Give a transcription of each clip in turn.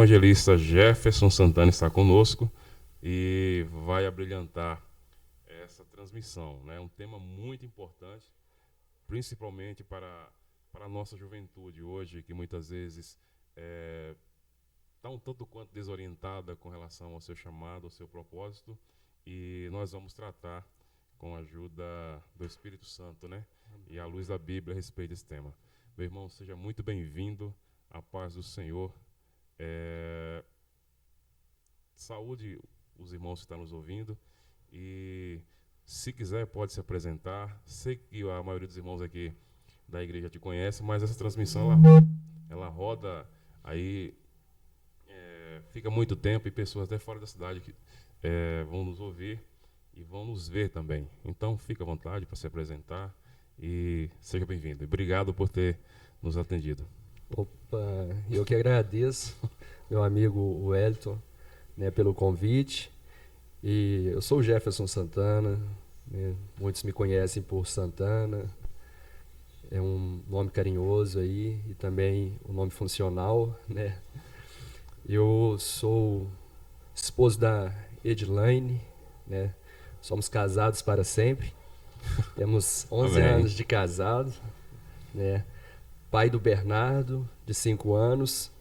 evangelista Jefferson Santana está conosco e vai abrilhantar essa transmissão, né? Um tema muito importante, principalmente para a nossa juventude hoje, que muitas vezes está um tanto quanto desorientada com relação ao seu chamado, ao seu propósito, e nós vamos tratar com a ajuda do Espírito Santo, né? E à luz da Bíblia a respeito desse tema. Meu irmão, seja muito bem-vindo, a paz do Senhor. Saúde os irmãos que estão nos ouvindo, e se quiser pode se apresentar. Sei que a maioria dos irmãos aqui da igreja te conhece, mas essa transmissão ela roda aí, fica muito tempo, e pessoas até fora da cidade que vão nos ouvir e vão nos ver também. Então fique à vontade para se apresentar e seja bem-vindo. Obrigado por ter nos atendido. Opa, eu que agradeço, meu amigo Wellington, né, pelo convite. E eu sou o Jefferson Santana, né, muitos me conhecem por Santana, é um nome carinhoso aí e também um nome funcional, né. Eu sou esposo da Edlaine, né, somos casados para sempre, temos 11 Amém. anos de casado, né. Pai do Bernardo, de 5 anos,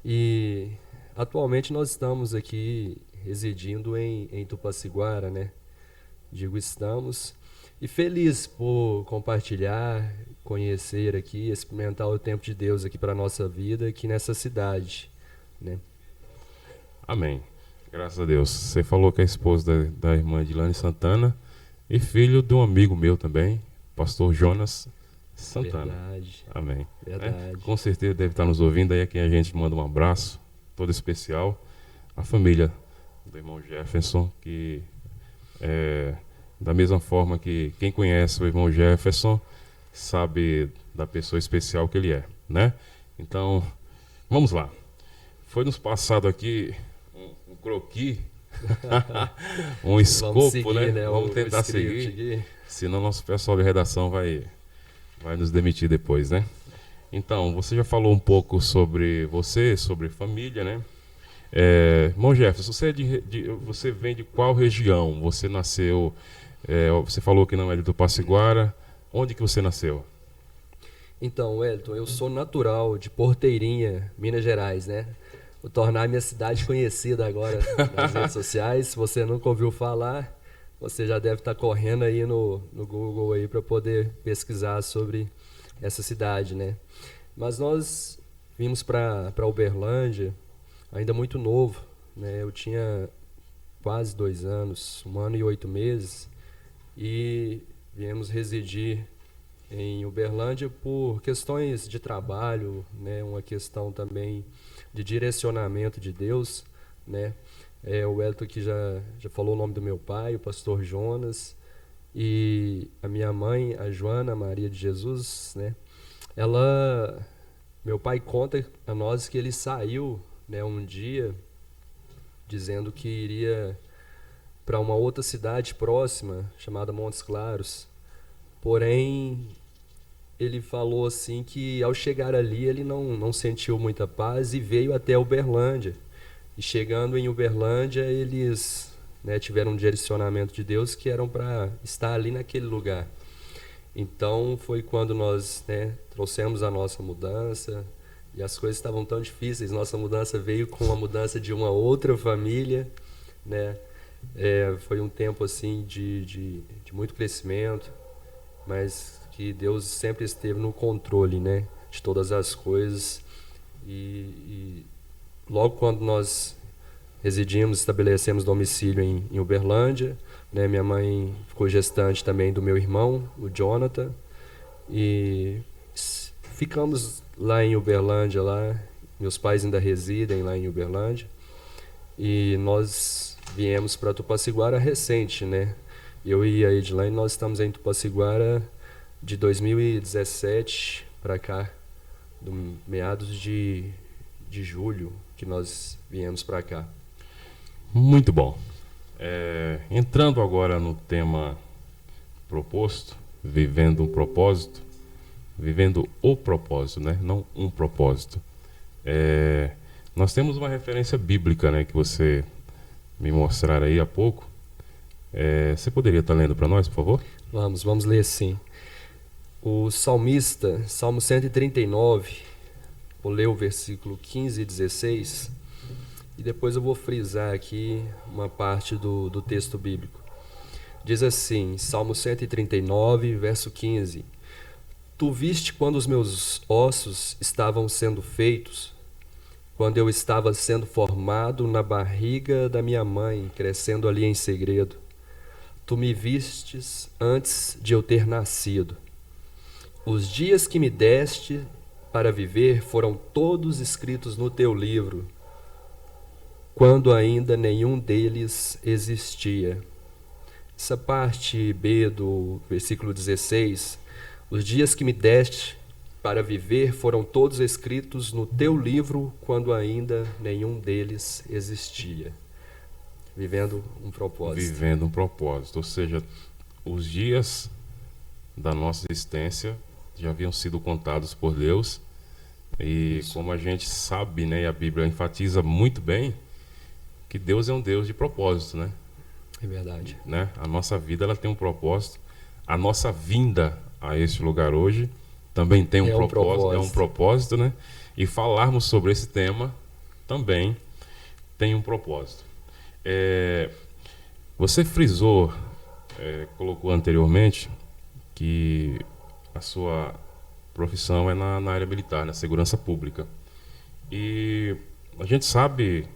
e atualmente nós estamos aqui residindo em Tupaciguara, né? Digo estamos, e feliz por compartilhar, conhecer aqui, experimentar o tempo de Deus aqui para a nossa vida, aqui nessa cidade, né? Amém. Graças a Deus. Você falou que é esposa da irmã Edilane Santana e filho de um amigo meu também, pastor Jonas Santana. Verdade. Amém. Verdade. Com certeza deve estar nos ouvindo aí, a quem a gente manda um abraço todo especial. A família do irmão Jefferson, que da mesma forma que quem conhece o irmão Jefferson sabe da pessoa especial que ele é, né? Então, vamos lá. Foi nos passado aqui um croquis, um escopo, seguir, né? Vamos tentar seguir, aqui. senão nosso pessoal de redação vai nos demitir depois, né? Então, você já falou um pouco sobre você, sobre família, né? Irmão Jefferson, você vem de qual região? Você nasceu, você falou que não é de Tupaciguara. Onde que você nasceu? Então, Wellington, eu sou natural de Porteirinha, Minas Gerais, né? Vou tornar minha cidade conhecida agora nas redes sociais. Se você nunca ouviu falar, você já deve estar correndo aí no Google aí para poder pesquisar sobre essa cidade, né? Mas nós vimos para Uberlândia ainda muito novo, né? Eu tinha quase 2 anos, 1 ano e 8 meses, e viemos residir em Uberlândia por questões de trabalho, né? Uma questão também de direcionamento de Deus, né? O Wellington aqui já falou o nome do meu pai, o pastor Jonas, e a minha mãe, a Joana Maria de Jesus, né? Meu pai conta a nós que ele saiu, né, um dia dizendo que iria para uma outra cidade próxima chamada Montes Claros. Porém, ele falou assim que ao chegar ali ele não sentiu muita paz e veio até Uberlândia. E chegando em Uberlândia, eles, né, tiveram um direcionamento de Deus que eram para estar ali naquele lugar. Então foi quando nós, né, trouxemos a nossa mudança, e as coisas estavam tão difíceis. Nossa mudança veio com a mudança de uma outra família, né? Foi um tempo assim de muito crescimento, mas que Deus sempre esteve no controle, né, de todas as coisas. E logo quando nós residimos, estabelecemos domicílio em Uberlândia, né, minha mãe ficou gestante também do meu irmão, o Jonathan, e ficamos lá em Uberlândia, lá. Meus pais ainda residem lá em Uberlândia, e nós viemos para Tupaciguara recente, né? Eu e a Edlaine, nós estamos em Tupaciguara de 2017 para cá, do meados de julho que nós viemos para cá. Muito bom. Entrando agora no tema proposto, vivendo o propósito, né? Não um propósito. Nós temos uma referência bíblica, né, que você me mostraram aí há pouco. Você poderia estar lendo para nós, por favor? Vamos ler sim. O salmista, Salmo 139, vou ler o versículo 15 e 16, e depois eu vou frisar aqui uma parte do texto bíblico. Diz assim, Salmo 139, verso 15: Tu viste quando os meus ossos estavam sendo feitos, quando eu estava sendo formado na barriga da minha mãe, crescendo ali em segredo. Tu me vistes antes de eu ter nascido. Os dias que me deste para viver foram todos escritos no teu livro, quando ainda nenhum deles existia. Essa parte B do versículo 16, os dias que me deste para viver foram todos escritos no teu livro, quando ainda nenhum deles existia. Vivendo um propósito. Vivendo um propósito, ou seja, os dias da nossa existência já haviam sido contados por Deus. E isso, como a gente sabe, né, e a Bíblia enfatiza muito bem, que Deus é um Deus de propósito, né? É verdade. Né? A nossa vida ela tem um propósito. A nossa vinda a este lugar hoje também tem um propósito. É um propósito, né? E falarmos sobre esse tema também tem um propósito. Você frisou, colocou anteriormente que a sua profissão é na área militar, na segurança pública. E a gente sabe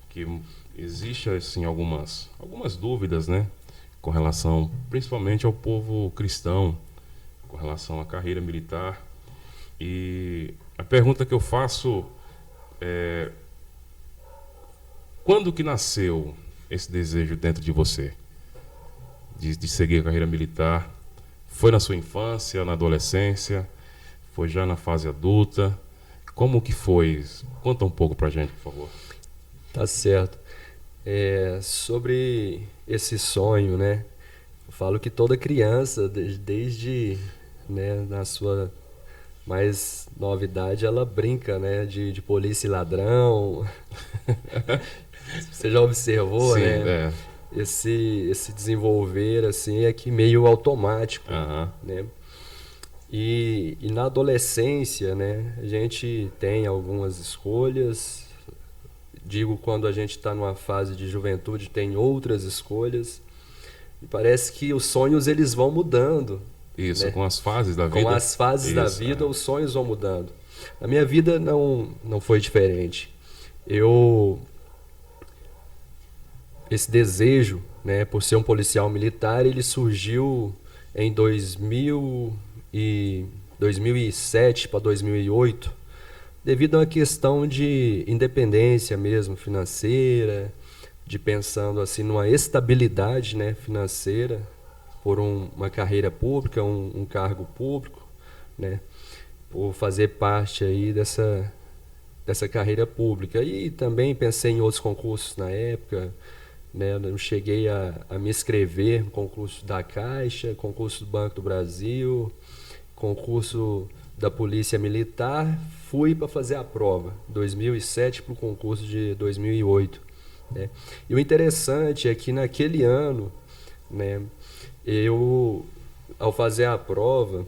que existe assim, algumas dúvidas, né, com relação principalmente ao povo cristão, com relação à carreira militar. E a pergunta que eu faço é: quando que nasceu esse desejo dentro de você de seguir a carreira militar? Foi na sua infância, na adolescência? Foi já na fase adulta? Como que foi? Conta um pouco pra gente, por favor. Tá certo. Sobre esse sonho, né? Eu falo que toda criança, desde né, na sua mais nova idade, ela brinca, né? De polícia e ladrão. Você já observou, sim, né? Esse desenvolver assim é que meio automático, né? E na adolescência, né, a gente tem algumas escolhas. Digo, quando a gente está numa fase de juventude, tem outras escolhas. E parece que os sonhos eles vão mudando. Isso, né? Com as fases da vida. Com as fases da vida, os sonhos vão mudando. A minha vida não foi diferente. Esse desejo, né, por ser um policial militar, ele surgiu em 2007 para 2008, devido a uma questão de independência mesmo financeira, de pensando assim numa estabilidade, né, financeira por uma carreira pública, um cargo público, né, por fazer parte aí dessa carreira pública. E também pensei em outros concursos na época. Né, eu cheguei a me inscrever no concurso da Caixa, concurso do Banco do Brasil, concurso da Polícia Militar. Fui para fazer a prova, 2007 para o concurso de 2008. Né? E o interessante é que naquele ano, né, ao fazer a prova,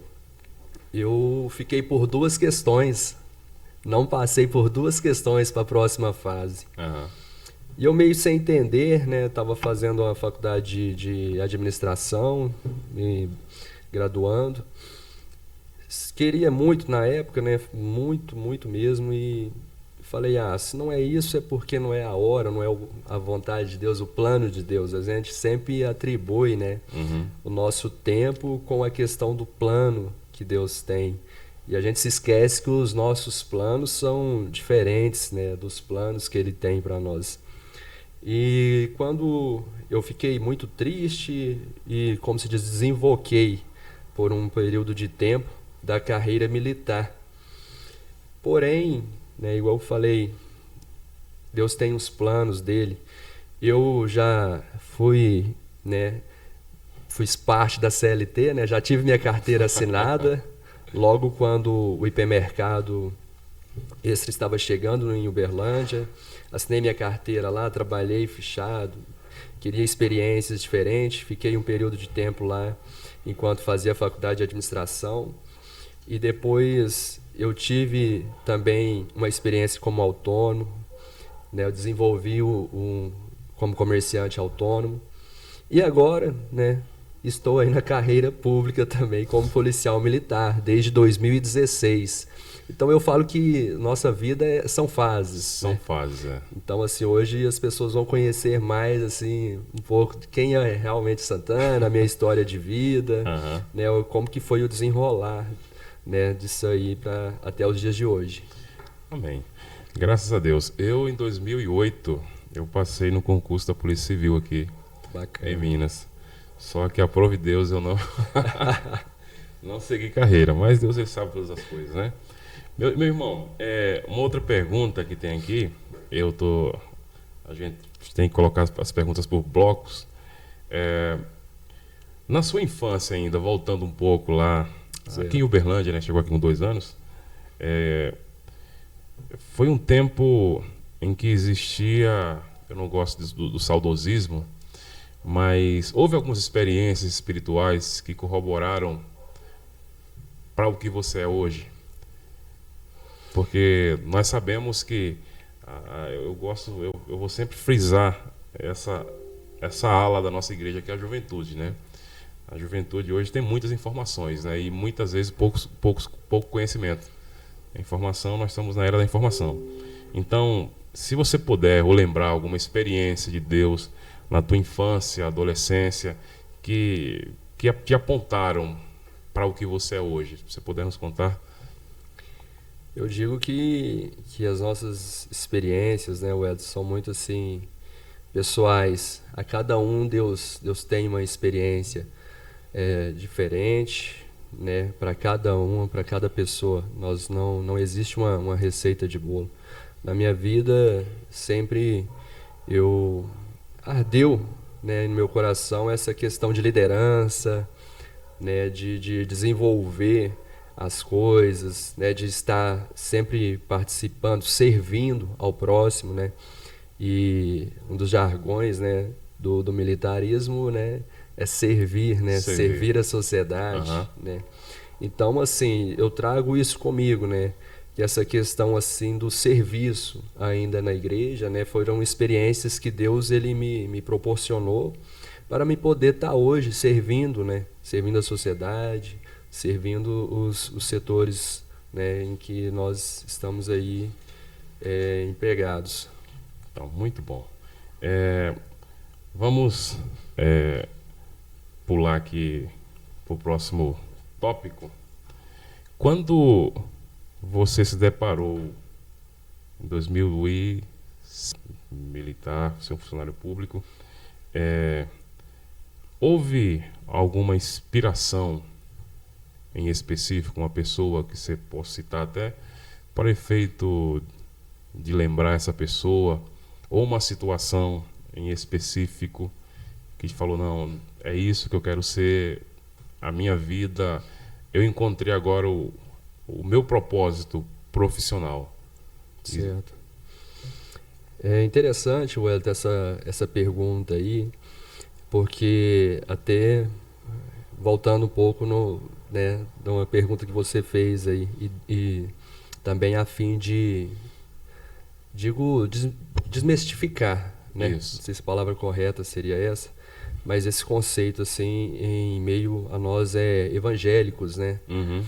eu fiquei por 2 questões. Não passei por 2 questões para a próxima fase. E eu meio sem entender, né? Estava fazendo a faculdade de administração, me graduando. Queria muito na época, né? Muito, muito mesmo. E falei, se não é isso é porque não é a hora, não é a vontade de Deus, o plano de Deus. A gente sempre atribui, né, o nosso tempo com a questão do plano que Deus tem. E a gente se esquece que os nossos planos são diferentes, né, dos planos que Ele tem para nós. E quando eu fiquei muito triste e, como se diz, desinvoquei por um período de tempo da carreira militar. Porém, né, igual eu falei, Deus tem os planos dele. Eu já fui, né, fiz parte da CLT, né, já tive minha carteira assinada. Logo quando o Hipermercado Extra estava chegando em Uberlândia, assinei minha carteira lá, trabalhei fichado, queria experiências diferentes, fiquei um período de tempo lá enquanto fazia a faculdade de administração e depois eu tive também uma experiência como autônomo, né? Eu desenvolvi como comerciante autônomo e agora, né, estou aí na carreira pública também como policial militar desde 2016. Então eu falo que nossa vida são fases. São né? fases, é. Então assim, hoje as pessoas vão conhecer mais assim um pouco de quem é realmente Santana, a minha história de vida, Aham. né, como que foi o desenrolar, né, disso aí até os dias de hoje. Amém. Graças a Deus. Eu, em 2008, eu passei no concurso da Polícia Civil aqui em Bacana. Minas. Só que a prova de Deus eu não não segui carreira, mas Deus ele sabe todas as coisas, né? Meu irmão, uma outra pergunta que tem aqui, a gente tem que colocar as perguntas por blocos. Na sua infância ainda, voltando um pouco lá, Certo. aqui em Uberlândia, né? Chegou aqui com 2 anos. Foi um tempo em que existia, eu não gosto do saudosismo, mas houve algumas experiências espirituais que corroboraram para o que você é hoje. Porque nós sabemos que eu vou sempre frisar essa ala da nossa igreja que é a juventude, né? A juventude hoje tem muitas informações, né? E muitas vezes pouco conhecimento. A informação, nós estamos na era da informação. Então, se você puder ou lembrar alguma experiência de Deus na tua infância, adolescência, que te apontaram para o que você é hoje, se você puder nos contar. Eu digo que as nossas experiências, né, Edson, são muito assim pessoais. A cada um Deus tem uma experiência diferente, né, para cada pessoa. Não existe uma receita de bolo. Na minha vida sempre ardeu, né, no meu coração essa questão de liderança, né, de desenvolver as coisas, né, de estar sempre participando, servindo ao próximo, né? E um dos jargões, né, do militarismo, né, é servir, né, servir a sociedade, Uhum. né? Então, assim, eu trago isso comigo, né? Que essa questão assim do serviço ainda na igreja, né, foram experiências que Deus ele me proporcionou para me poder estar hoje servindo, né, servindo a sociedade, servindo os setores, né, em que nós estamos aí empregados. Então, muito bom. Vamos pular aqui para o próximo tópico. Quando você se deparou em 2000 e militar, ser um funcionário público, houve alguma inspiração em específico, uma pessoa que você possa citar até para efeito de lembrar essa pessoa, ou uma situação em específico que te falou, não, é isso que eu quero ser, a minha vida, eu encontrei agora o meu propósito profissional. Certo. É interessante, Wellington, essa pergunta aí, porque até voltando um pouco né, numa pergunta que você fez aí, e também a fim de, desmistificar, né? Isso. Não sei se a palavra correta seria essa, mas esse conceito assim em meio a nós evangélicos, né? Uhum.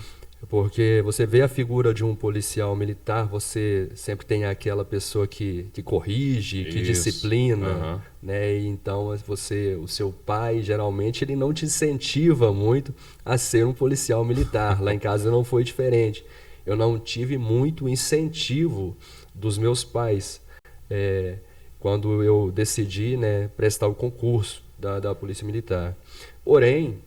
Porque você vê a figura de um policial militar, você sempre tem aquela pessoa que corrige, que Isso. disciplina, Uhum. né? E então o seu pai geralmente ele não te incentiva muito a ser um policial militar. Lá em casa não foi diferente. Eu não tive muito incentivo dos meus pais quando eu decidi, né, prestar o concurso da Polícia Militar. Porém,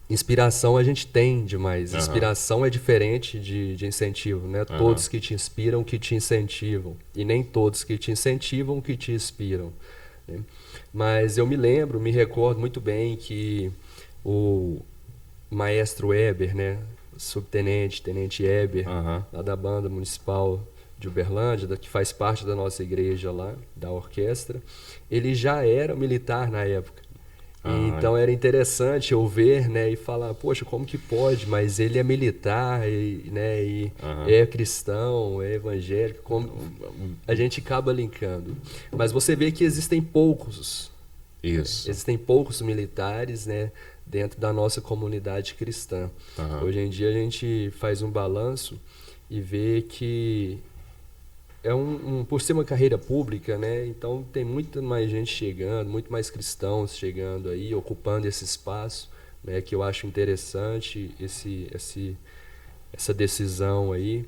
inspiração a gente tem demais. Uhum. Inspiração é diferente de incentivo, né? Uhum. Todos que te inspiram, que te incentivam. E nem todos que te incentivam, que te inspiram. Né? Mas eu me recordo muito bem que o maestro Weber, né? subtenente, tenente Heber, Aham. lá da banda municipal de Uberlândia, que faz parte da nossa igreja lá, da orquestra, ele já era militar na época. Então era interessante eu ver, né, e falar, poxa, como que pode? Mas ele é militar, né, e é cristão, é evangélico, como a gente acaba linkando. Mas você vê que existem poucos militares, né, dentro da nossa comunidade cristã. Hoje em dia a gente faz um balanço e vê que é por ser uma carreira pública, né? Então tem muita mais gente chegando, muito mais cristãos chegando aí, ocupando esse espaço, né? Que eu acho interessante essa decisão aí.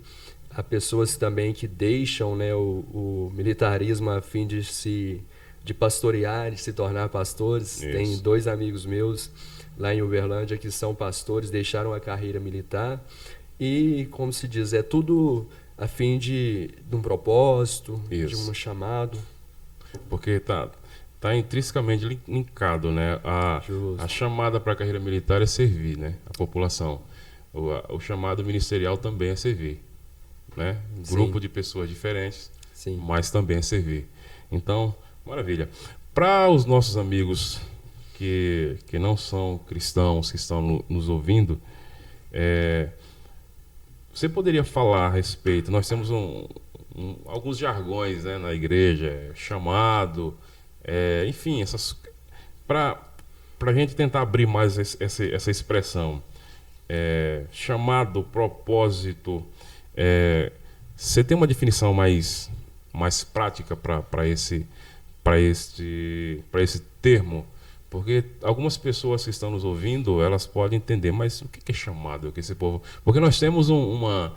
Há pessoas também que deixam, né, o militarismo a fim de pastorear, de se tornar pastores. Isso. Tem 2 amigos meus lá em Uberlândia que são pastores, deixaram a carreira militar e, como se diz, é tudo a fim de um propósito, de um chamado. Porque tá intrinsecamente linkado, né? A chamada para a carreira militar é servir, né? A população. O chamado ministerial também é servir, né? Um grupo de pessoas diferentes, mas também é servir. Então, maravilha. Para os nossos amigos que não são cristãos, que estão nos ouvindo, você poderia falar a respeito? Nós temos alguns jargões, né, na igreja, chamado, enfim, para a gente tentar abrir mais essa expressão. Chamado, propósito, você tem uma definição mais prática para esse termo? Porque algumas pessoas que estão nos ouvindo, elas podem entender, mas o que é chamado? O que esse povo... Porque nós temos uma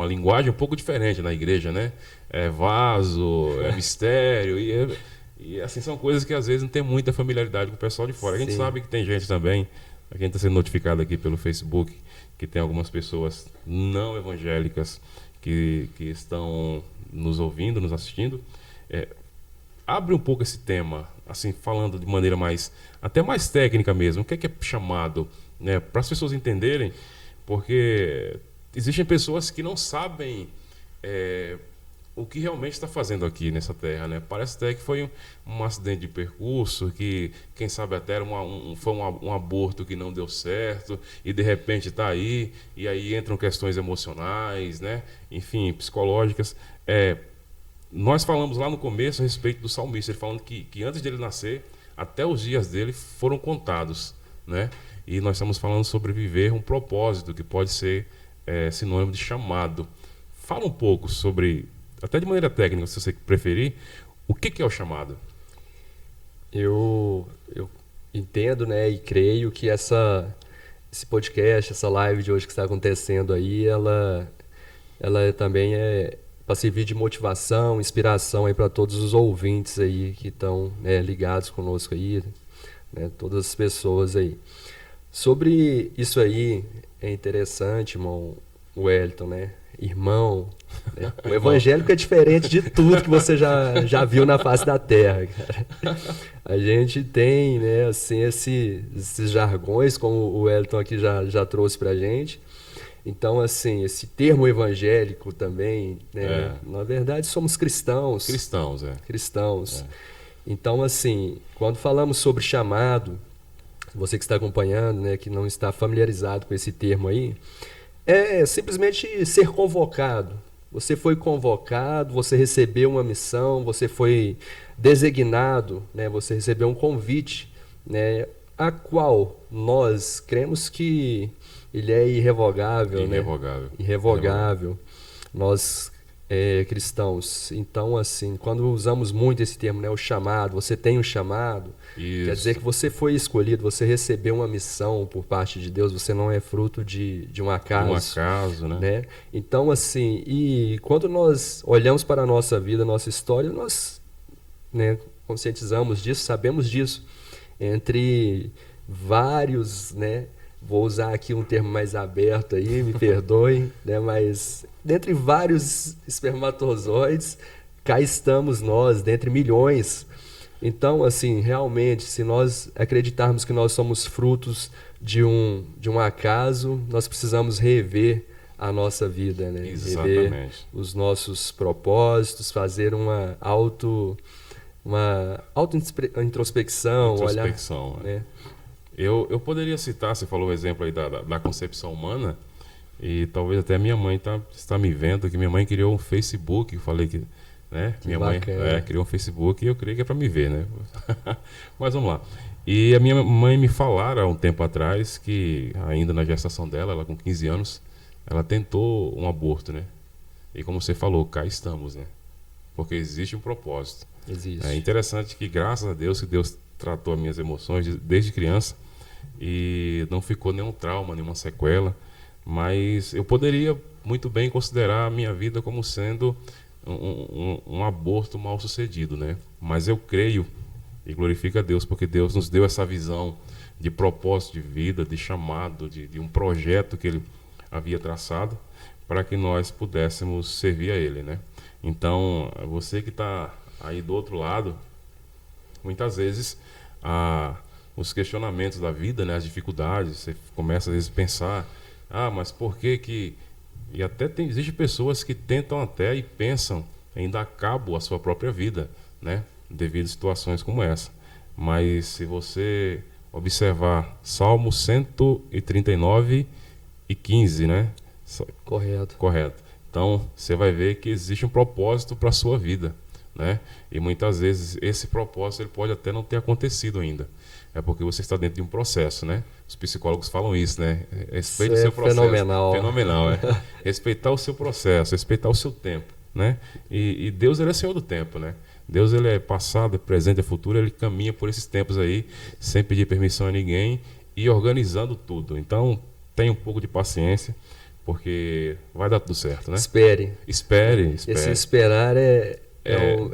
linguagem um pouco diferente na igreja, né? É vaso, é mistério, e assim, são coisas que às vezes não tem muita familiaridade com o pessoal de fora. A gente sabe que tem gente também, a gente está sendo notificado aqui pelo Facebook, que tem algumas pessoas não evangélicas que estão nos ouvindo, nos assistindo. Abre um pouco esse tema, assim, falando de maneira até mais técnica mesmo. O que é chamado, né? Para as pessoas entenderem, porque existem pessoas que não sabem o que realmente está fazendo aqui nessa terra, né? Parece até que foi um acidente de percurso, que quem sabe até foi um aborto que não deu certo, e de repente está aí, e aí entram questões emocionais, né? Enfim, psicológicas. Nós falamos lá no começo a respeito do salmista, ele falando que antes dele nascer, até os dias dele foram contados, né? E nós estamos falando sobre viver um propósito, que pode ser sinônimo de chamado. Fala um pouco sobre, até de maneira técnica, se você preferir, o que é o chamado? Eu entendo, né, e creio que esse podcast, essa live de hoje que está acontecendo aí, ela também para servir de motivação, inspiração aí para todos os ouvintes aí que estão, né, ligados conosco aí, né, todas as pessoas aí. Sobre isso aí, é interessante, irmão Wellington, né? Irmão, né? O evangélico é diferente de tudo que você já viu na face da terra, cara. A gente tem, né, assim, esses jargões, como o Wellington aqui já trouxe pra gente. Então, assim, esse termo evangélico também, né? Na verdade, somos cristãos. Cristãos. Então, assim, quando falamos sobre chamado, você que está acompanhando, né, que não está familiarizado com esse termo aí, é simplesmente ser convocado. Você foi convocado, você recebeu uma missão, você foi designado, né, você recebeu um convite, né, a qual nós cremos que ele é irrevogável, né? Irrevogável. Nós, cristãos, então, assim, quando usamos muito esse termo, né, o chamado, você tem um chamado, quer dizer que você foi escolhido, você recebeu uma missão por parte de Deus, você não é fruto de um acaso. Um acaso, né? Então, assim, e quando nós olhamos para a nossa vida, nossa história, nós, né, conscientizamos disso, sabemos disso. Entre vários, né, vou usar aqui um termo mais aberto aí, me perdoem, né, mas dentre vários espermatozoides, cá estamos nós, dentre milhões. Então, assim, realmente, se nós acreditarmos que nós somos frutos de um acaso, nós precisamos rever a nossa vida, né? Rever Exatamente. os nossos propósitos, fazer uma auto-introspecção, olhar, Introspecção. Né? né? Eu poderia citar, você falou o exemplo aí da concepção humana, e talvez até minha mãe está me vendo, que minha mãe criou um Facebook, eu falei que, né? Que Minha mãe bacana. criou um Facebook e eu creio que é para me ver, né? Mas vamos lá. E a minha mãe me falaram há um tempo atrás que, ainda na gestação dela, ela com 15 anos, ela tentou um aborto, né? E como você falou, cá estamos, né? Porque existe um propósito. É Existe. interessante que, graças a Deus, que Deus tratou as minhas emoções desde criança e não ficou nenhum trauma, nenhuma sequela. Mas eu poderia muito bem considerar a minha vida como sendo um aborto mal sucedido, né? Mas eu creio e glorifico a Deus, porque Deus nos deu essa visão de propósito de vida, de chamado, de um projeto que Ele havia traçado para que nós pudéssemos servir a Ele, né? Então, você que está aí do outro lado, muitas vezes os questionamentos da vida, né, as dificuldades, você começa às vezes a pensar, mas por que que... E até existem pessoas que tentam até e pensam em dar cabo à sua própria vida, né, devido a situações como essa. Mas se você observar Salmo 139 e 15, né? Correto. Correto. Então, você vai ver que existe um propósito para a sua vida, né? E muitas vezes esse propósito ele pode até não ter acontecido ainda. É porque você está dentro de um processo, né? Os psicólogos falam isso, né? Respeite o seu processo. Fenomenal. Fenomenal, é. Respeitar o seu processo, respeitar o seu tempo, né? E Deus, ele é Senhor do tempo, né? Deus, ele é passado, é presente, é futuro, ele caminha por esses tempos aí, sem pedir permissão a ninguém e organizando tudo. Então, tenha um pouco de paciência, porque vai dar tudo certo, né? Espere. Espere. Esse esperar é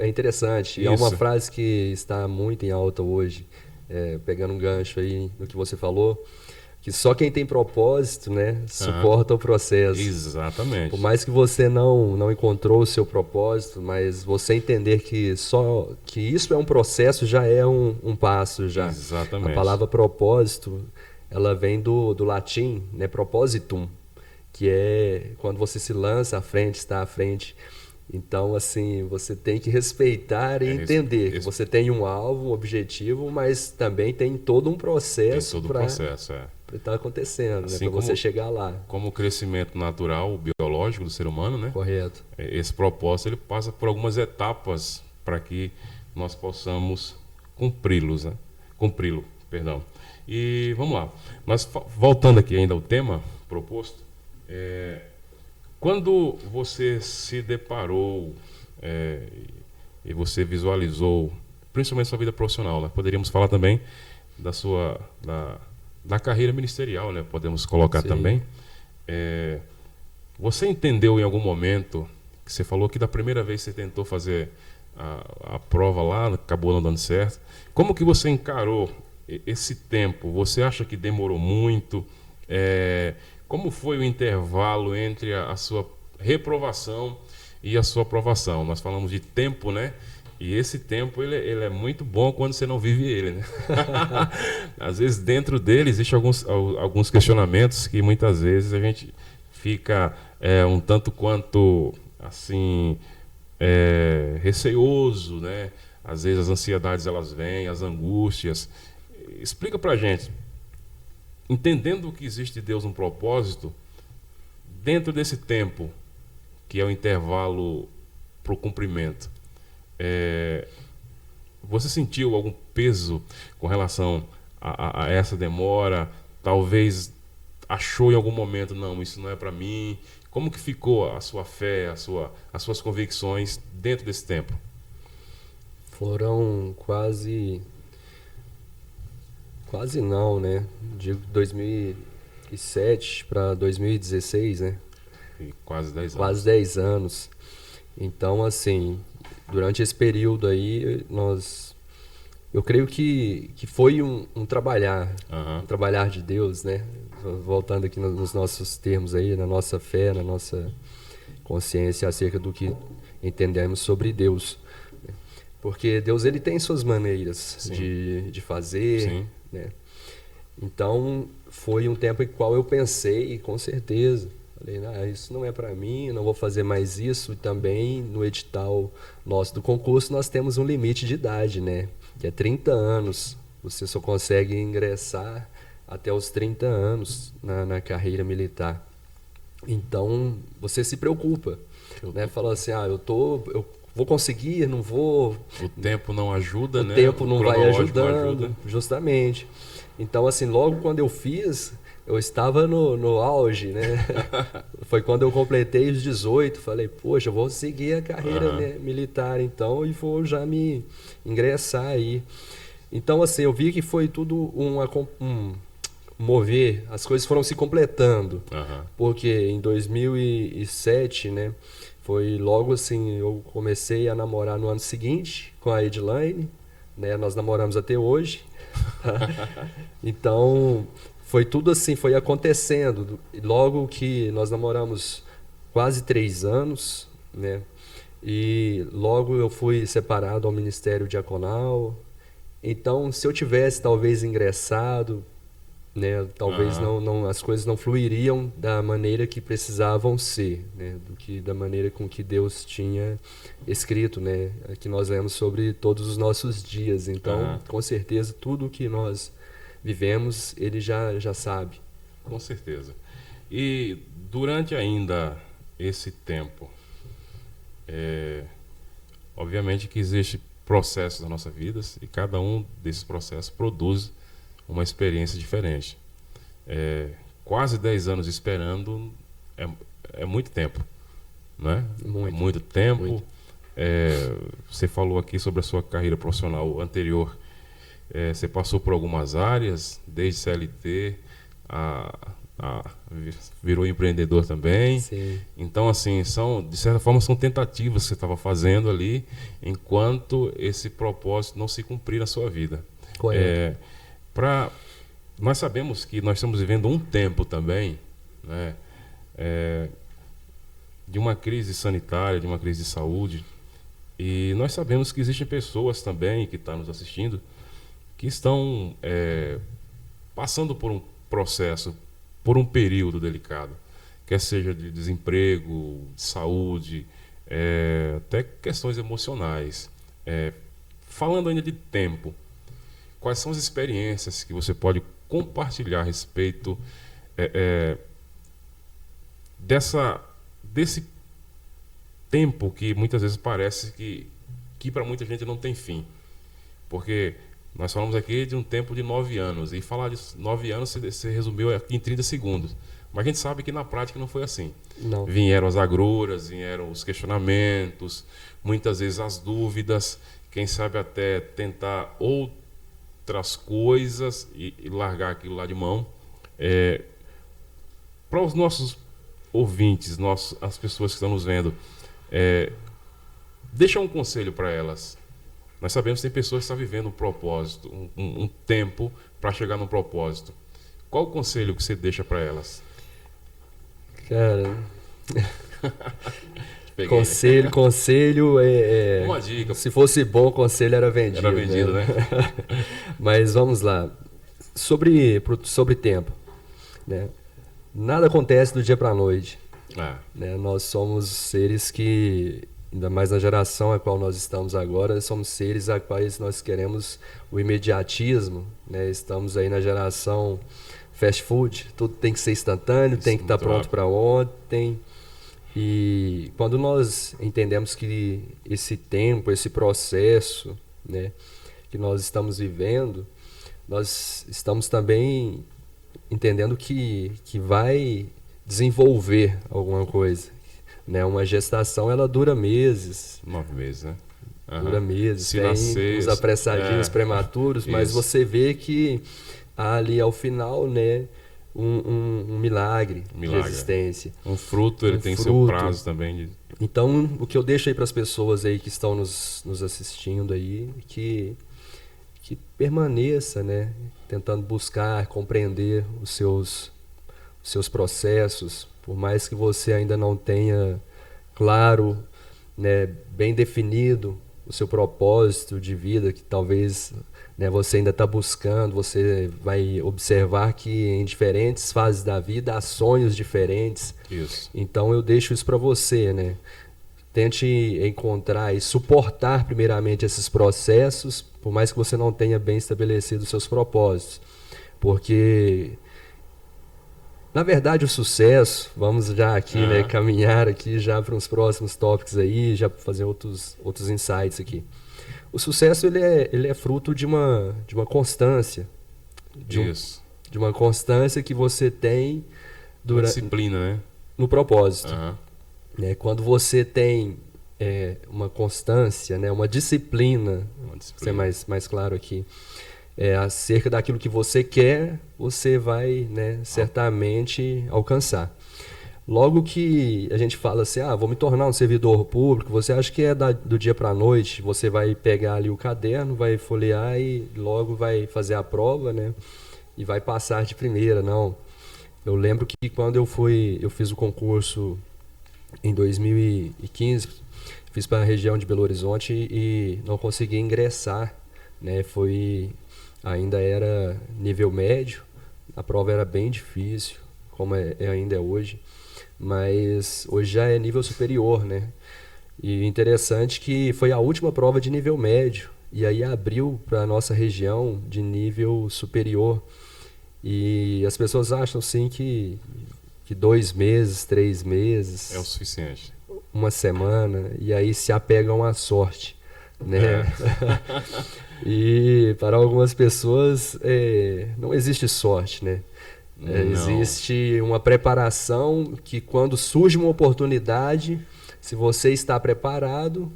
interessante. Isso. É uma frase que está muito em alta hoje, pegando um gancho aí no que você falou, que só quem tem propósito, né, suporta o processo. Exatamente. Por mais que você não encontrou o seu propósito, mas você entender que isso é um processo já é um passo já. Exatamente. A palavra propósito, ela vem do latim, né, propositum, que é quando você se lança à frente, está à frente. Então, assim, você tem que respeitar e entender que você tem um alvo, um objetivo, mas também tem todo um processo para estar acontecendo, assim, né, para você chegar lá. Como o crescimento natural, biológico do ser humano, né? Correto. Esse propósito ele passa por algumas etapas para que nós possamos cumpri-los, né? Cumpri-lo, perdão. E vamos lá. Mas voltando aqui ainda ao tema proposto, quando você se deparou e você visualizou, principalmente sua vida profissional, né? Poderíamos falar também da carreira ministerial, né? Podemos colocar Sim. também. Você entendeu em algum momento, que você falou que da primeira vez que você tentou fazer a prova lá, acabou não dando certo. Como que você encarou esse tempo? Você acha que demorou muito? Como foi o intervalo entre a sua reprovação e a sua aprovação? Nós falamos de tempo, né? E esse tempo ele é muito bom quando você não vive ele, né? Às vezes dentro dele existem alguns questionamentos que muitas vezes a gente fica um tanto quanto assim receoso, né? Às vezes as ansiedades elas vêm, as angústias. Explica pra gente, entendendo que existe Deus um propósito, dentro desse tempo, que é o intervalo para o cumprimento, você sentiu algum peso com relação a essa demora? Talvez achou em algum momento, não, isso não é para mim. Como que ficou a sua fé, as suas convicções dentro desse tempo? Foram quase não, né? De 2007 para 2016, né? E quase 10 anos. Quase 10 anos. Então, assim, durante esse período aí, eu creio que foi um trabalhar, um trabalhar de Deus, né? Voltando aqui nos nossos termos aí, na nossa fé, na nossa consciência acerca do que entendemos sobre Deus. Porque Deus ele tem suas maneiras Sim. de fazer, Sim. né? Então, foi um tempo em qual eu pensei, com certeza, falei, isso não é para mim, não vou fazer mais isso. E também no edital nosso do concurso nós temos um limite de idade, né? Que é 30 anos. Você só consegue ingressar até os 30 anos na carreira militar. Então, você se preocupa, né? Fala assim, eu vou conseguir, não vou. O tempo não ajuda, O né? tempo O não vai cronológico não ajudando, ajuda. justamente. Então, assim, logo quando eu fiz, eu estava no auge, né? Foi quando eu completei os 18, falei, poxa, eu vou seguir a carreira, né, militar, então, e vou já me ingressar aí. Então, assim, eu vi que foi tudo um mover, as coisas foram se completando. Porque em 2007, né, foi logo assim, eu comecei a namorar no ano seguinte com a Edline, né, nós namoramos até hoje. Então, foi tudo assim, foi acontecendo. Logo que nós namoramos quase 3 anos, né, e logo eu fui separado ao Ministério Diaconal. Então, se eu tivesse talvez ingressado, né, talvez as coisas não fluiriam da maneira que precisavam ser, né, da maneira com que Deus tinha escrito, né, que nós lemos sobre todos os nossos dias. Então, com certeza, tudo o que nós vivemos, Ele já sabe. Com certeza. E durante ainda esse tempo, obviamente que existe processos na nossa vida e cada um desses processos produz uma experiência diferente. Quase 10 anos esperando é muito tempo, né? Muito tempo. Muito. Você falou aqui sobre a sua carreira profissional anterior. Você passou por algumas áreas, desde CLT virou empreendedor também. Sim. Então, assim, de certa forma, são tentativas que você estava fazendo ali, enquanto esse propósito não se cumprir na sua vida. Correto. Nós sabemos que nós estamos vivendo um tempo também, né, de uma crise sanitária, de uma crise de saúde, e nós sabemos que existem pessoas também que estão nos assistindo que estão passando por um processo, por um período delicado, quer seja de desemprego, de saúde, até questões emocionais. Falando ainda de tempo, quais são as experiências que você pode compartilhar a respeito desse tempo que muitas vezes parece que para muita gente não tem fim? Porque nós falamos aqui de um tempo de 9 anos, e falar de 9 anos você resumiu aqui em 30 segundos. Mas a gente sabe que na prática não foi assim. Não. Vieram as agruras, vieram os questionamentos, muitas vezes as dúvidas, quem sabe até tentar outras coisas e largar aquilo lá de mão. Para os nossos ouvintes, as pessoas que estão nos vendo, deixa um conselho para elas. Nós sabemos que tem pessoas que estão vivendo um propósito, um tempo para chegar num propósito. Qual o conselho que você deixa para elas? Cara, Peguei, conselho uma dica. Se fosse bom, conselho era vendido. Era vendido, né? Mas vamos lá. Sobre tempo, né? Nada acontece do dia para a noite. Né? Nós somos seres que, ainda mais na geração a qual nós estamos agora, somos seres a quais nós queremos o imediatismo, né? Estamos aí na geração fast food, tudo tem que ser instantâneo, tem que estar pronto para ontem. E quando nós entendemos que esse tempo, esse processo, né, que nós estamos vivendo, nós estamos também entendendo que vai desenvolver alguma coisa, né? Uma gestação, ela dura meses. 9 meses, né? Dura meses. Se tem nascer, os apressadinhos prematuros, mas você vê que há ali ao final, né, um milagre de existência. Um fruto, ele tem seu prazo também. Então, o que eu deixo aí para as pessoas aí que estão nos assistindo aí, que permaneça, né, tentando buscar, compreender os seus processos, por mais que você ainda não tenha claro, né, bem definido o seu propósito de vida, que talvez, né, você ainda está buscando, você vai observar que em diferentes fases da vida há sonhos diferentes. Isso. Então eu deixo isso para você, né? Tente encontrar e suportar primeiramente esses processos, por mais que você não tenha bem estabelecido os seus propósitos. Porque, na verdade, o sucesso, vamos já aqui, né, caminhar aqui já para uns próximos tópicos aí, já fazer outros insights aqui. O sucesso ele é fruto de uma constância, de uma constância que você tem durante disciplina, né? No propósito. Né? Quando você tem uma constância, né, uma disciplina, para ser mais claro aqui, acerca daquilo que você quer, você vai, né, certamente alcançar. Logo que a gente fala assim, vou me tornar um servidor público, você acha que é do dia para a noite, você vai pegar ali o caderno, vai folhear e logo vai fazer a prova, né, e vai passar de primeira, não. Eu lembro que quando eu fiz o concurso em 2015, fiz para a região de Belo Horizonte e não consegui ingressar, né, ainda era nível médio, a prova era bem difícil, como ainda é hoje, mas hoje já é nível superior, né? E interessante que foi a última prova de nível médio, e aí abriu para a nossa região de nível superior. E as pessoas acham sim que 2 meses, 3 meses... é o suficiente. Uma semana, e aí se apegam à sorte, né? E para algumas pessoas não existe sorte, né? Existe uma preparação que quando surge uma oportunidade, se você está preparado,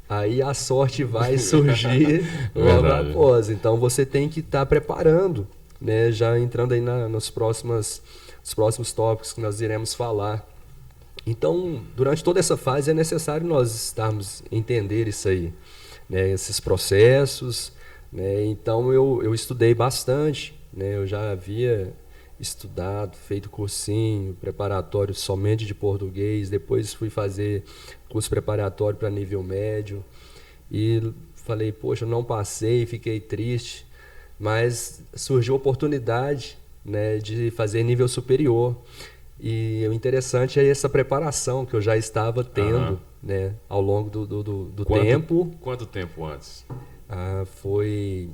aí a sorte vai surgir logo após. Então você tem que estar preparando, né? Já entrando aí nos próximos tópicos que nós iremos falar. Então, durante toda essa fase é necessário nós entender isso aí, né, esses processos, né? Então eu estudei bastante, né? Eu já havia estudado, feito cursinho preparatório somente de português, depois fui fazer curso preparatório para nível médio e falei, poxa, eu não passei, fiquei triste, mas surgiu a oportunidade, né, de fazer nível superior. E o interessante é essa preparação que eu já estava tendo, né, ao longo do tempo. Quanto tempo antes? Foi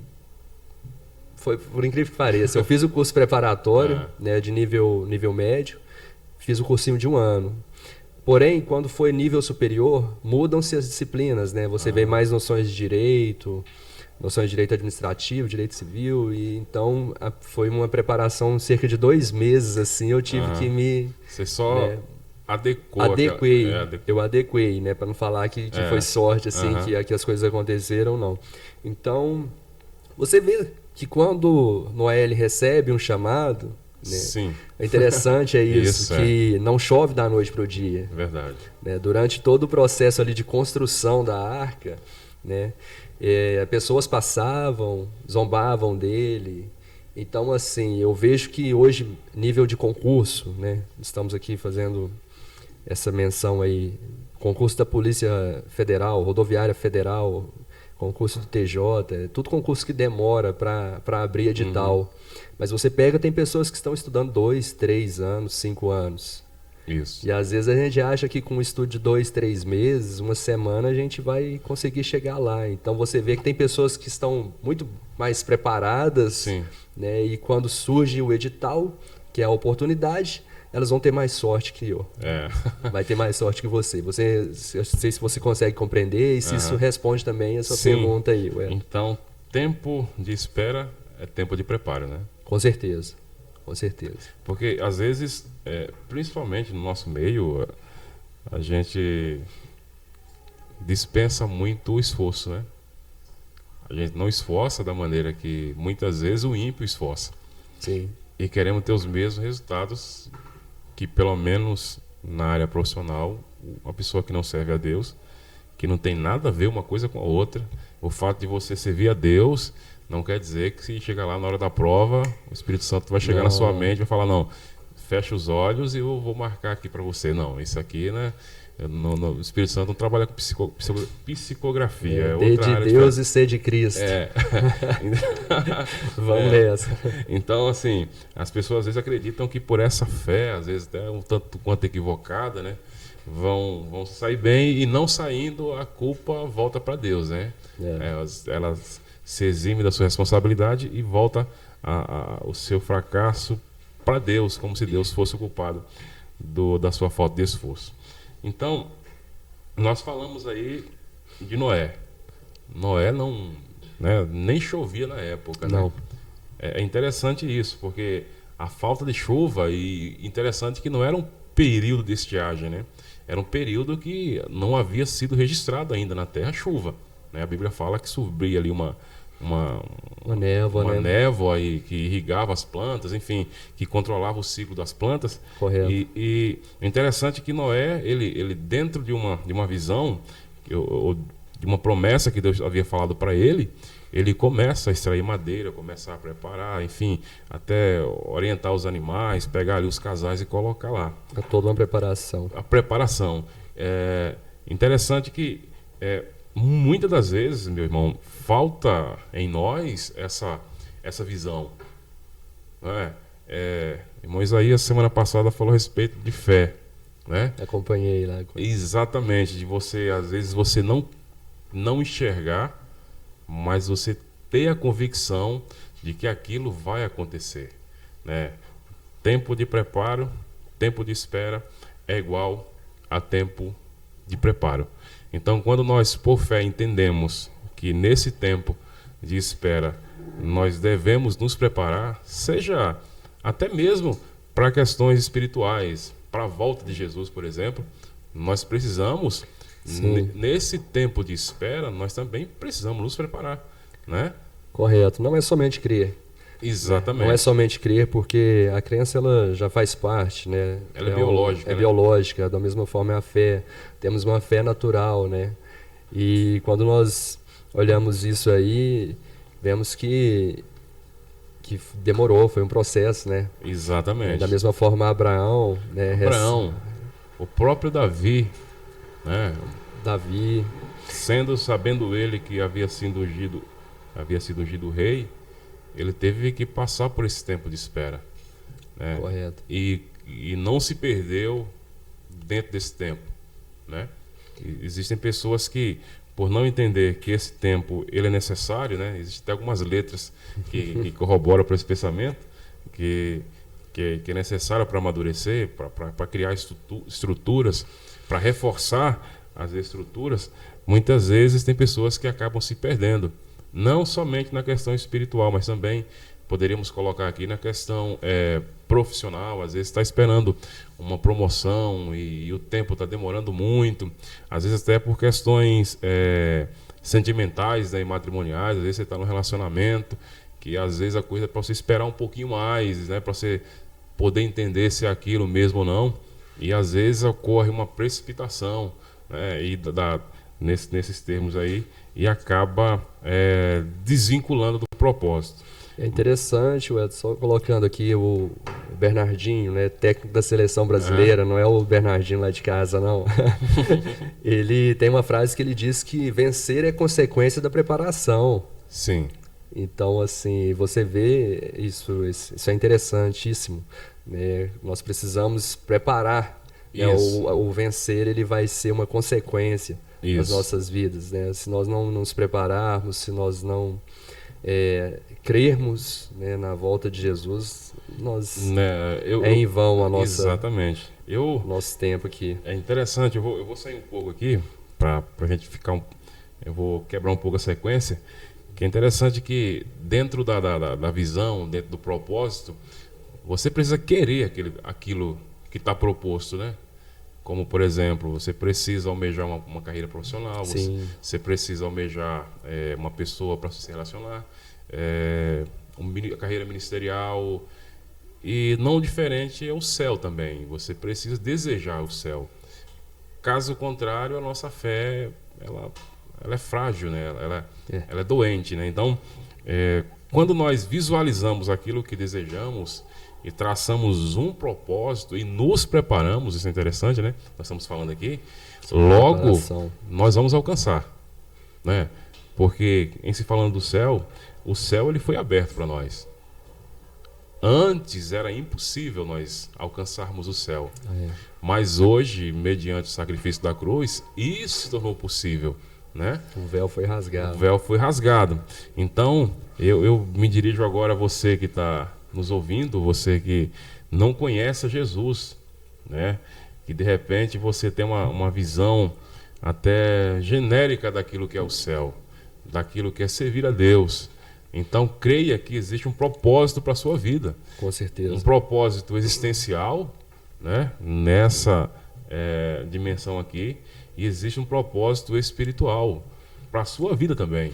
por incrível que pareça. Eu fiz o curso preparatório, né, de nível médio, fiz o cursinho de 1 ano. Porém, quando foi nível superior, mudam-se as disciplinas, né? Você vê mais noções de direito administrativo, direito civil, e então foi uma preparação cerca de 2 meses, assim, eu tive que me... Você só adequei. Eu adequei, né, para não falar que foi sorte, assim, que as coisas aconteceram, não. Então, você vê que quando Noelle recebe um chamado, né, sim, é interessante isso que não chove da noite para o dia. Verdade. Né, durante todo o processo ali de construção da arca, né, pessoas passavam, zombavam dele. Então, assim, eu vejo que hoje, nível de concurso, né, estamos aqui fazendo essa menção aí, concurso da Polícia Federal, Rodoviária Federal, concurso do TJ, tudo concurso que demora para abrir edital. Mas você pega, tem pessoas que estão estudando 2, 3 anos, 5 anos. Isso. E às vezes a gente acha que com um estudo de 2, 3 meses, uma semana, a gente vai conseguir chegar lá. Então você vê que tem pessoas que estão muito mais preparadas, né? E quando surge o edital, que é a oportunidade, elas vão ter mais sorte que eu. Vai ter mais sorte que você. Eu não sei se você consegue compreender e se isso responde também a sua pergunta aí. Então, tempo de espera é tempo de preparo, né? Com certeza. Com certeza. Porque, às vezes, principalmente no nosso meio, a gente dispensa muito o esforço, né? A gente não esforça da maneira que, muitas vezes, o ímpio esforça. Sim. E queremos ter os mesmos resultados que, pelo menos na área profissional, uma pessoa que não serve a Deus, que não tem nada a ver uma coisa com a outra, o fato de você servir a Deus não quer dizer que se chegar lá na hora da prova, o Espírito Santo vai chegar na sua mente e vai falar, não, fecha os olhos e eu vou marcar aqui para você. Não, isso aqui, né? O Espírito Santo não trabalha com psicografia. É D outra de área Deus e C de Cristo. É. Vamos nessa. Então, assim, as pessoas às vezes acreditam que por essa fé, às vezes até um tanto quanto equivocada, né? Vão sair bem, e não saindo, a culpa volta para Deus, né? Elas se eximem da sua responsabilidade e volta o seu fracasso para Deus, como se Deus fosse o culpado da sua falta de esforço. Então, nós falamos aí de Noé. Noé não, né, nem chovia na época. Não. Né? É interessante isso, porque a falta de chuva, e interessante que não era um período de estiagem, né? Era um período que não havia sido registrado ainda na terra chuva. Né? A Bíblia fala que subia ali uma névoa que irrigava as plantas, enfim, que controlava o ciclo das plantas. Correto. E é interessante que Noé, ele dentro de uma visão, de uma promessa que Deus havia falado para ele começa a extrair madeira, começa a preparar, enfim, até orientar os animais, pegar ali os casais e colocar lá. É toda uma preparação. A preparação. É interessante que muitas das vezes, meu irmão, falta em nós essa visão. Né? Irmão Isaías, semana passada, falou a respeito de fé. Né? Acompanhei lá. Exatamente, de você, às vezes, você não enxergar, mas você ter a convicção de que aquilo vai acontecer. Né? Tempo de preparo, tempo de espera é igual a tempo de preparo. Então, quando nós, por fé, entendemos que nesse tempo de espera nós devemos nos preparar, seja até mesmo para questões espirituais, para a volta de Jesus, por exemplo, nós precisamos, nesse tempo de espera, nós também precisamos nos preparar. Né? Correto. Não é somente crer. Exatamente. Não é somente crer, porque a crença ela já faz parte, né? Ela é biológica. É biológica, da mesma forma é a fé. Temos uma fé natural, né? E quando nós olhamos isso aí, vemos que demorou, foi um processo, né? Exatamente. Da mesma forma Abraão, né? O próprio Davi, né? Davi, sabendo ele que havia sido ungido rei, ele teve que passar por esse tempo de espera. Né? Correto. E não se perdeu dentro desse tempo. Né? E existem pessoas que, por não entender que esse tempo ele é necessário, né? Existem até algumas letras que corroboram para esse pensamento, que é necessário para amadurecer, para criar estruturas, para reforçar as estruturas. Muitas vezes tem pessoas que acabam se perdendo. Não somente na questão espiritual, mas também poderíamos colocar aqui na questão profissional. Às vezes está esperando uma promoção e o tempo está demorando muito. Às vezes até por questões sentimentais, né, e matrimoniais. Às vezes você está num relacionamento que às vezes a coisa é para você esperar um pouquinho mais, né, para você poder entender se é aquilo mesmo ou não. E às vezes ocorre uma precipitação, né, nesses termos aí, e acaba desvinculando do propósito. É interessante, Edson, só colocando aqui o Bernardinho, né, técnico da seleção brasileira, não é o Bernardinho lá de casa, não. Ele tem uma frase que ele diz que vencer é consequência da preparação. Sim. Então, assim, você vê isso é interessantíssimo. Né? Nós precisamos preparar. Né? O vencer ele vai ser uma consequência das nossas vidas. Né? Se nós não nos prepararmos, se nós não crermos, né, na volta de Jesus, é em vão a nossa, exatamente. nosso tempo aqui. É interessante, eu vou sair um pouco aqui para a gente ficar eu vou quebrar um pouco a sequência, que é interessante que dentro da visão, dentro do propósito, você precisa querer aquilo que está proposto, né? Como, por exemplo, você precisa almejar uma carreira profissional, você precisa almejar uma pessoa para se relacionar, uma carreira ministerial, e não diferente é o céu também. Você precisa desejar o céu. Caso contrário, a nossa fé ela é frágil, né? Ela é doente. Né? Então, quando nós visualizamos aquilo que desejamos e traçamos um propósito e nos preparamos, isso é interessante, né? Nós estamos falando aqui, logo Preparação. nós vamos alcançar, né? Porque em se falando do céu, o céu ele foi aberto para nós. Antes era impossível nós alcançarmos o céu, mas hoje, mediante o sacrifício da cruz, isso se tornou possível, né? O véu foi O rasgado. véu foi rasgado. Então, eu me dirijo agora a você que está nos ouvindo, você que não conhece a Jesus, né? Que de repente você tem uma visão até genérica daquilo que é o céu, daquilo que é servir a Deus. Então, creia que existe um propósito para a sua vida. Com Um certeza. propósito existencial, né? Nessa dimensão aqui. E existe um propósito espiritual para a sua vida também.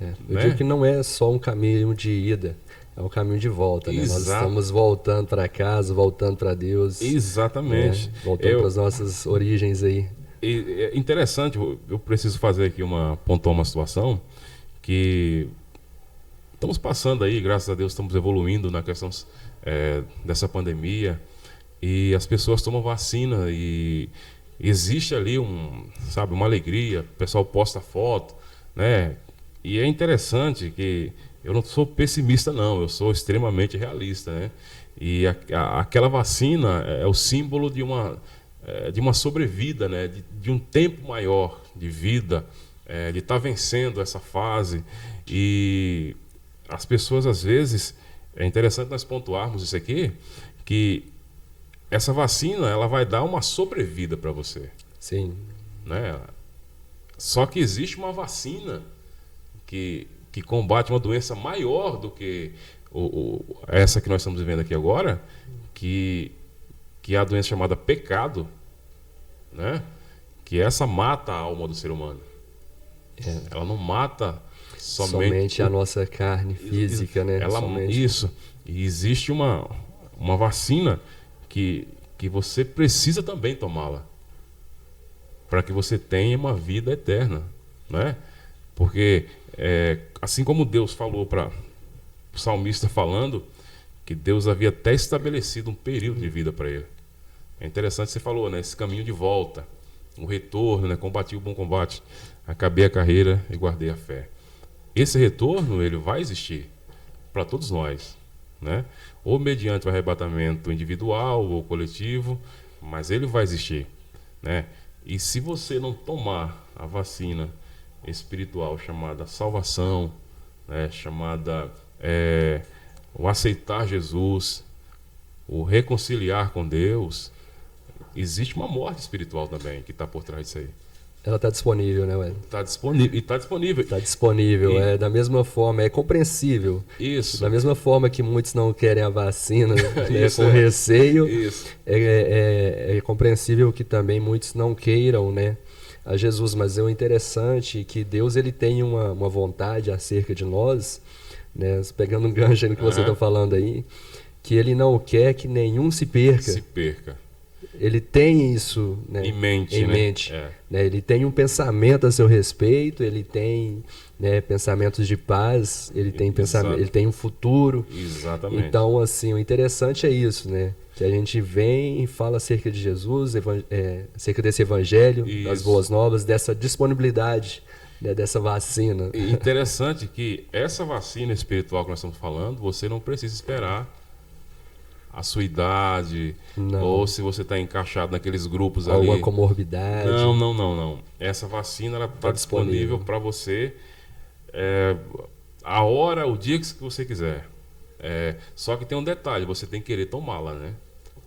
Eu né? digo que não é só um caminho de ida, é um caminho de volta. Né? Nós Exato. estamos voltando para casa, voltando para Deus. Exatamente. Né? Voltando para as nossas origens aí. É interessante, eu preciso fazer aqui pontuar uma situação que estamos passando aí, graças a Deus estamos evoluindo na questão dessa pandemia e as pessoas tomam vacina e existe ali uma alegria, o pessoal posta foto, né? E é interessante que eu não sou pessimista não, eu sou extremamente realista, né? E aquela vacina é o símbolo de uma sobrevida, né? De um tempo maior de vida, de estar vencendo essa fase. E as pessoas às vezes, é interessante nós pontuarmos isso aqui, que essa vacina ela vai dar uma sobrevida para você. Sim. Né? Só que existe uma vacina que combate uma doença maior do que essa que nós estamos vivendo aqui agora, que é a doença chamada pecado, né? Que essa mata a alma do ser humano. Ela não mata somente a nossa carne física, né? Isso. E existe uma vacina que você precisa também tomá-la para que você tenha uma vida eterna, né? Porque assim como Deus falou para o salmista falando que Deus havia até estabelecido um período de vida para ele. É interessante, você falou, né? Esse caminho de volta, o retorno, né? Combati o bom combate, acabei a carreira e guardei a fé. Esse retorno ele vai existir para todos nós, né? Ou mediante o arrebatamento individual ou coletivo, mas ele vai existir, né? E se você não tomar a vacina espiritual chamada salvação, né? Chamada o aceitar Jesus, o reconciliar com Deus, existe uma morte espiritual também que está por trás disso aí. Ela está disponível, né, Wellington? Está disponível. E está disponível. Está disponível, da mesma forma, é compreensível. Isso. Da mesma forma que muitos não querem a vacina, né, com receio, é compreensível que também muitos não queiram, né, a Jesus. Mas é interessante que Deus ele tem uma vontade acerca de nós, né, pegando um gancho no que você está falando aí, que ele não quer que nenhum se perca. Ele tem isso, né, em mente. Né? Ele tem um pensamento a seu respeito, ele tem, né, pensamentos de paz, ele tem um futuro. Exatamente. Então, assim, o interessante é isso, né? Que a gente vem e fala acerca de Jesus, acerca desse evangelho, das boas novas, dessa disponibilidade, né, dessa vacina. E interessante que essa vacina espiritual que nós estamos falando, você não precisa esperar a sua idade, ou se você está encaixado naqueles grupos ali. Alguma comorbidade. Não. Essa vacina está disponível para você a hora, o dia que você quiser. Só que tem um detalhe, você tem que querer tomá-la, né?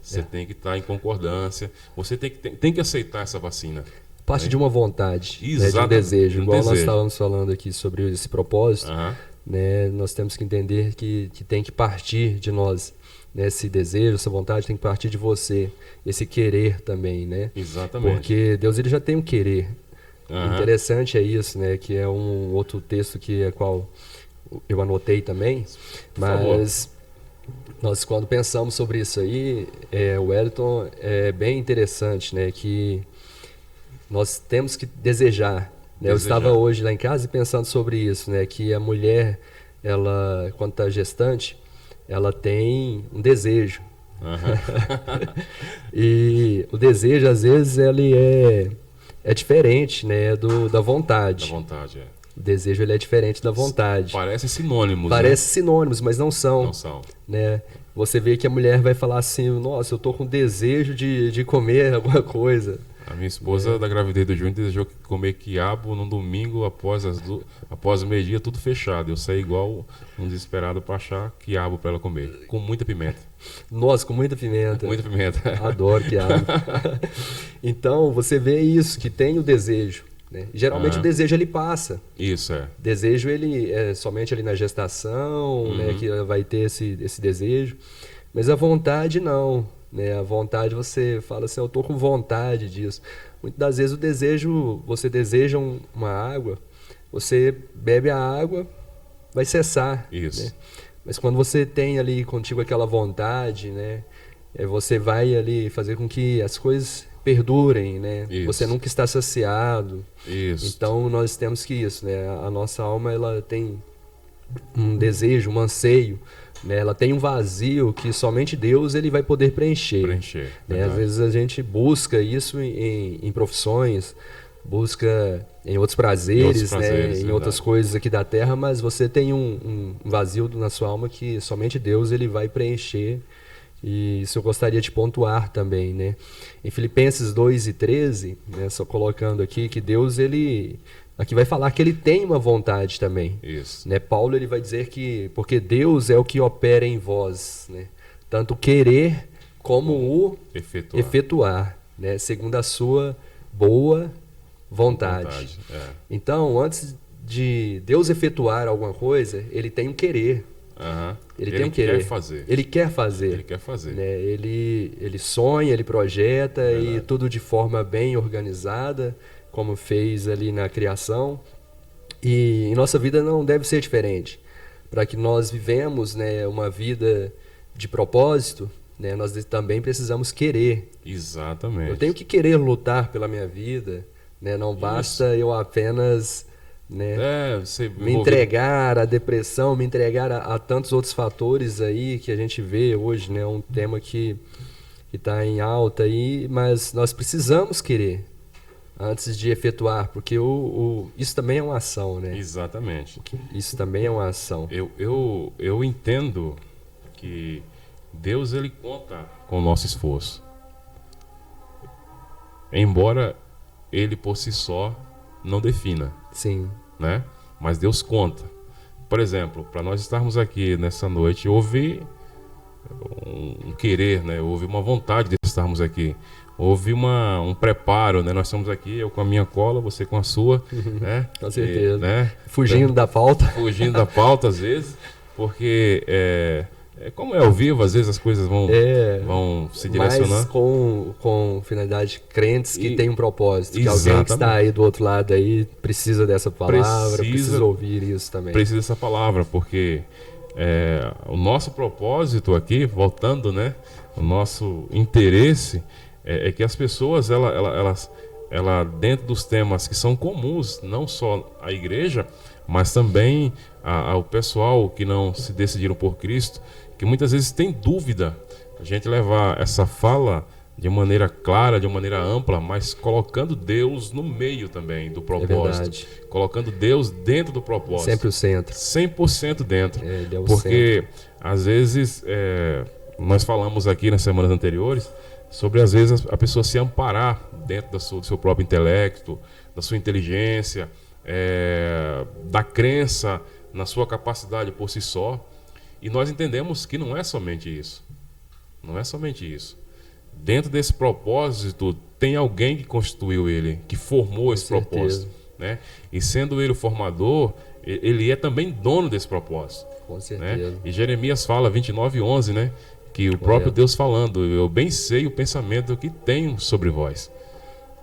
Você tem que estar em concordância, você tem que aceitar essa vacina. Parte de uma vontade, né, de um desejo. Igual nós estávamos falando aqui sobre esse propósito, né, nós temos que entender que tem que partir de nós. Esse desejo, essa vontade tem que partir de você, esse querer também, né? Exatamente. Porque Deus ele já tem um querer. Interessante é isso, né? Que é um outro texto que qual eu anotei também, mas nós quando pensamos sobre isso aí, o Wellington é bem interessante, né? Que nós temos que desejar. Né? Eu estava hoje lá em casa pensando sobre isso, né? Que a mulher, ela quando está gestante, ela tem um desejo. Aham. E o desejo, às vezes, ele é diferente, né, da Da vontade. vontade, é. O desejo ele é diferente da vontade. Parece sinônimos, Parece sinônimos, mas não né? são, Não são. né? Você vê que a mulher vai falar assim, nossa, eu tô com desejo de comer alguma coisa. A minha esposa, da gravidez do Júnior, desejou comer quiabo no domingo após o meio-dia, tudo fechado. Eu saí igual um desesperado para achar quiabo para ela comer, com muita pimenta. Nossa, com muita pimenta. Muita pimenta. Adoro quiabo. Então, você vê isso, que tem o desejo, né? Geralmente o desejo ele passa. Isso, é. Desejo ele é somente ali na gestação, né, que vai ter esse desejo. Mas a vontade não, né? A vontade você fala assim, eu tô com vontade disso. Muitas das vezes o desejo, você deseja uma água, você bebe a água, vai cessar, Isso. né? Mas quando você tem ali contigo aquela vontade, né, você vai ali fazer com que as coisas perdurem, né? Isso. Você nunca está saciado. Isso. Então nós temos que isso, né? A nossa alma ela tem um desejo, um anseio, né? Ela tem um vazio que somente Deus ele vai poder preencher. Preencher. Né? Às vezes a gente busca isso em profissões, busca em outros prazeres, né? Em outras coisas aqui da terra, mas você tem um vazio na sua alma que somente Deus ele vai preencher. E isso eu gostaria de pontuar também, né? Em Filipenses 2:13, né, só colocando aqui que Deus, ele aqui vai falar que ele tem uma vontade também. Isso. Né? Paulo ele vai dizer que porque Deus é o que opera em vós, né? Tanto querer como o efetuar, né? Segundo a sua boa vontade. Então, antes de Deus efetuar alguma coisa, ele tem um querer. Ele tem um querer. Quer fazer. Ele quer fazer. Ele quer fazer. Né? Ele sonha, ele projeta e tudo de forma bem organizada, como fez ali na criação. E em nossa vida não deve ser diferente. Para que nós vivemos, né, uma vida de propósito, né, nós também precisamos querer. Exatamente. Eu tenho que querer lutar pela minha vida. Né? Não basta eu apenas... Né? Me entregar à depressão, me entregar a tantos outros fatores aí que a gente vê hoje, né? Um tema que está em alta aí, mas nós precisamos querer antes de efetuar, porque isso também é uma ação, né? Exatamente. Isso também é uma ação. Eu entendo que Deus ele conta com o nosso esforço, embora ele por si só não defina. Sim. Né? Mas Deus conta. Por exemplo, para nós estarmos aqui nessa noite, houve um querer, né? Houve uma vontade de estarmos aqui. Houve um preparo, né? Nós estamos aqui, eu com a minha cola, você com a sua, né? Com certeza. Né? Fugindo da pauta. Fugindo da pauta às vezes, porque como é ao vivo, às vezes as coisas vão se direcionando. Mas com finalidade crentes que tem um propósito. Que alguém que está aí do outro lado aí precisa dessa palavra, precisa ouvir isso também. Precisa dessa palavra, porque o nosso propósito aqui, voltando, né? O nosso interesse é que as pessoas, elas dentro dos temas que são comuns, não só à igreja, mas também ao pessoal que não se decidiram por Cristo, que muitas vezes tem dúvida, a gente levar essa fala de maneira clara, de maneira ampla, mas colocando Deus no meio também do propósito, colocando Deus dentro do propósito. Sempre o centro. 100% dentro. Ele é o porque centro. Às vezes nós falamos aqui nas semanas anteriores sobre às vezes a pessoa se amparar dentro do seu próprio intelecto, da sua inteligência, da crença na sua capacidade por si só. E nós entendemos que não é somente isso. Não é somente isso. Dentro desse propósito, tem alguém que constituiu ele, que formou esse propósito. Né? E sendo ele o formador, ele é também dono desse propósito. Com certeza. Né? E Jeremias fala, 29:11, né? Que o próprio Deus falando, eu bem sei o pensamento que tenho sobre vós.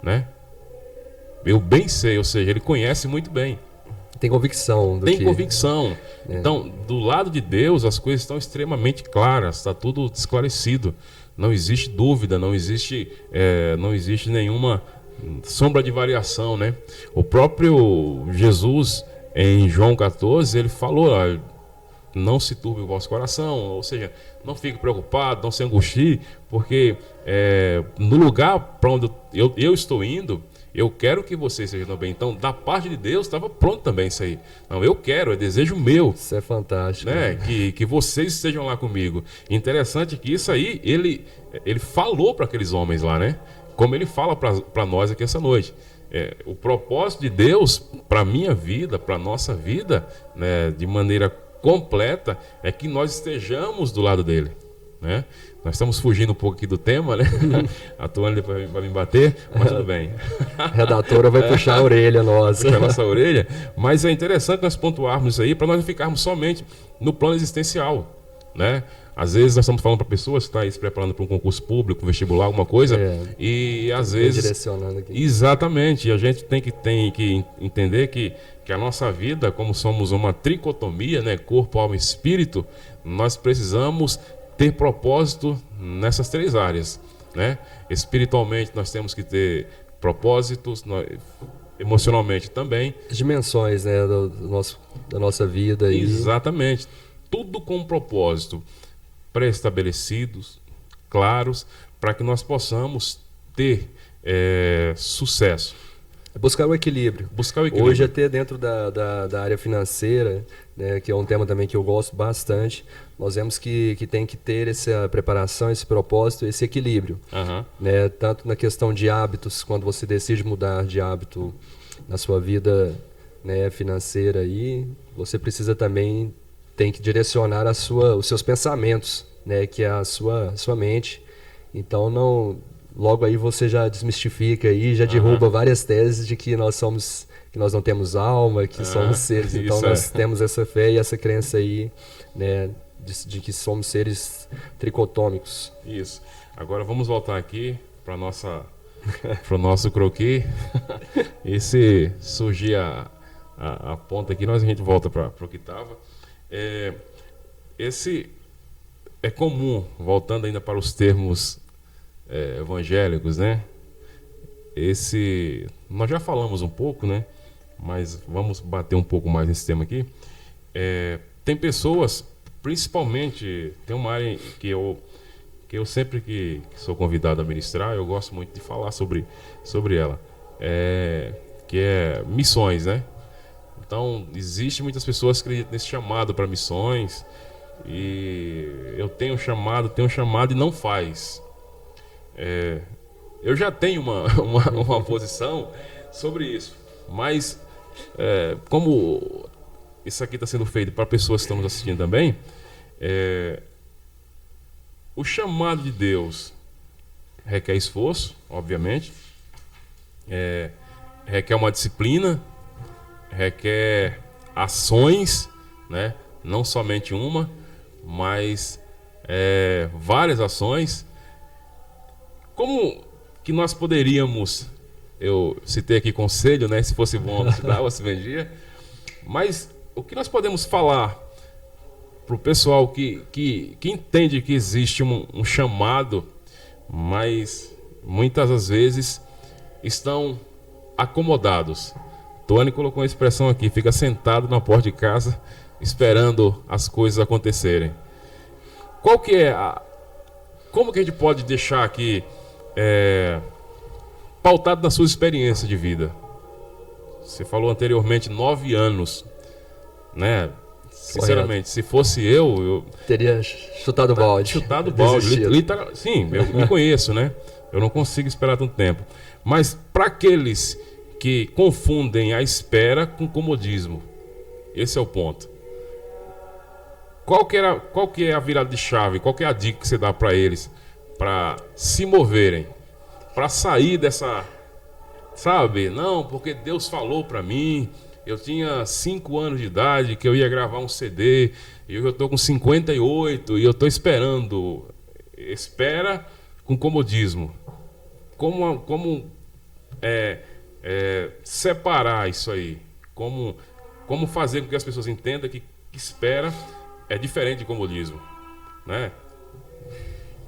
Né? Eu bem sei, ou seja, ele conhece muito bem. Tem convicção. Tem convicção. Então, do lado de Deus, as coisas estão extremamente claras, está tudo esclarecido. Não existe dúvida, não existe nenhuma sombra de variação, né? O próprio Jesus, em João 14, ele falou, não se turbe o vosso coração, ou seja, não fique preocupado, não se angustie, porque no lugar para onde eu estou indo, eu quero que vocês sejam bem. Então, da parte de Deus, estava pronto também isso aí. Não, eu quero, é desejo meu. Isso é fantástico. Né? Que vocês estejam lá comigo. Interessante que isso aí, ele falou para aqueles homens lá, né? Como ele fala para nós aqui essa noite. O propósito de Deus para a minha vida, para a nossa vida, né, de maneira completa, é que nós estejamos do lado dele. Né? Nós estamos fugindo um pouco aqui do tema, né? A Tuane depois vai me bater, mas tudo bem. A redatora vai puxar a orelha nossa. Puxar a nossa orelha, mas é interessante nós pontuarmos isso aí para nós não ficarmos somente no plano existencial, né? Às vezes nós estamos falando para pessoas que estão aí se preparando para um concurso público, vestibular, alguma coisa, e às vezes... direcionando aqui. Exatamente, e a gente tem que entender que a nossa vida, como somos uma tricotomia, né? Corpo, alma e espírito, nós precisamos ter propósito nessas três áreas, né? Espiritualmente nós temos que ter propósitos, emocionalmente também. As dimensões, né, da nossa vida. Aí. Exatamente. Tudo com um propósito pré-estabelecidos, claros, para que nós possamos ter sucesso. Buscar o equilíbrio. Buscar o equilíbrio. Hoje, até dentro da área financeira, né, que é um tema também que eu gosto bastante, nós vemos que tem que ter essa preparação, esse propósito, esse equilíbrio. Né, tanto na questão de hábitos, quando você decide mudar de hábito na sua vida, né, financeira, aí, você precisa também, tem que direcionar os seus pensamentos, né, que é a sua mente. Então, logo aí você já desmistifica e já derruba várias teses de que nós não temos alma, que somos seres. Então nós temos essa fé e essa crença aí, né, de que somos seres tricotômicos. Isso. Agora vamos voltar aqui para o nosso croquis. E se surgir a ponta aqui, a gente volta para o que estava. Esse é comum, voltando ainda para os termos evangélicos, né? Nós já falamos um pouco, né? Mas vamos bater um pouco mais nesse tema aqui. Tem pessoas, principalmente, tem uma área que eu sempre que sou convidado a ministrar, eu gosto muito de falar sobre ela, que é missões, né? Então, existe muitas pessoas que acreditam nesse chamado para missões, e eu tenho chamado e não faz. Eu já tenho uma posição sobre isso, mas como isso aqui está sendo feito para pessoas que estão nos assistindo também, o chamado de Deus requer esforço, obviamente, requer uma disciplina, requer ações, né? Não somente uma, mas várias ações. Como que nós poderíamos, eu citei aqui conselho, né? Se fosse bom, se dava, se vendia. Mas o que nós podemos falar para o pessoal que entende que existe um chamado, mas muitas das vezes estão acomodados. Tony colocou uma expressão aqui, fica sentado na porta de casa esperando as coisas acontecerem. Como que a gente pode deixar aqui pautado na sua experiência de vida? Você falou anteriormente 9 anos, né? Sinceramente, se fosse eu teria chutado o balde. Chutado o balde. Sim, eu me conheço, né? Eu não consigo esperar tanto tempo. Mas para aqueles que confundem a espera com comodismo, esse é o ponto. Qual que é a virada de chave? Qual que é a dica que você dá para eles para se moverem, para sair dessa, sabe? Não, porque Deus falou para mim. Eu tinha 5 anos de idade que eu ia gravar um CD, e eu estou com 58 e eu estou esperando. Espera com comodismo. Como separar isso aí? Como fazer com que as pessoas entendam que espera é diferente de comodismo, né?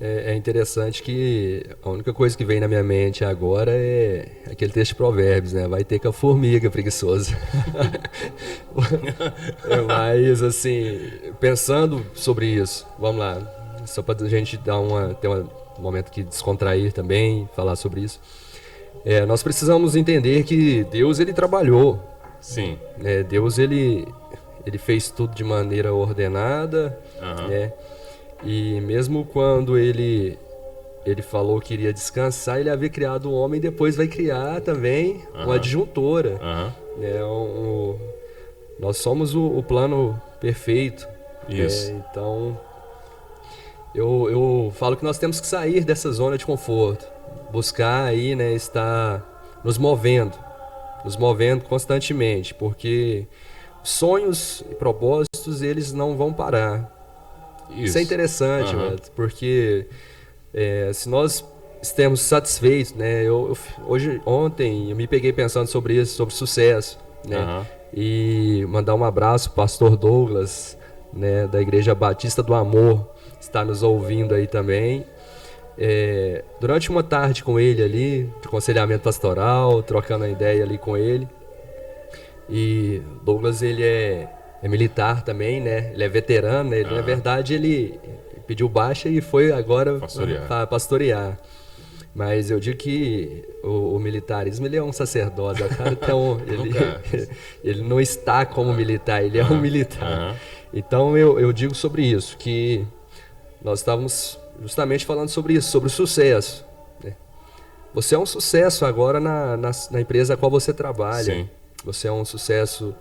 É interessante que a única coisa que vem na minha mente agora é aquele texto de Provérbios, né? Vai ter com a formiga preguiçosa. Mas, assim, pensando sobre isso, vamos lá, só para a gente ter um momento que descontrair também, falar sobre isso. Nós precisamos entender que Deus, ele trabalhou. Sim. Deus, ele fez tudo de maneira ordenada, né? E mesmo quando ele falou que iria descansar, ele havia criado o homem, depois vai criar também uma adjuntora. Né? Nós somos o plano perfeito. Isso. Então, eu falo que nós temos que sair dessa zona de conforto, buscar aí, né, estar nos movendo constantemente, porque sonhos e propósitos, eles não vão parar. Isso é interessante, porque se nós estamos satisfeitos, né? Ontem eu me peguei pensando sobre isso, sobre sucesso, né? E mandar um abraço pro pastor Douglas, né, da Igreja Batista do Amor, está nos ouvindo aí também. Durante uma tarde com ele ali, de aconselhamento pastoral, trocando a ideia ali com ele. E Douglas, ele é militar também, né? Ele é veterano, né? Ele, na verdade, ele pediu baixa e foi agora pastorear. Mas eu digo que o militarismo, ele é um sacerdócio. O cara ele não está como militar, ele é um militar. Então eu digo sobre isso, que nós estávamos justamente falando sobre isso, sobre o sucesso, né? Você é um sucesso agora na empresa a qual você trabalha. Sim. Você é um sucesso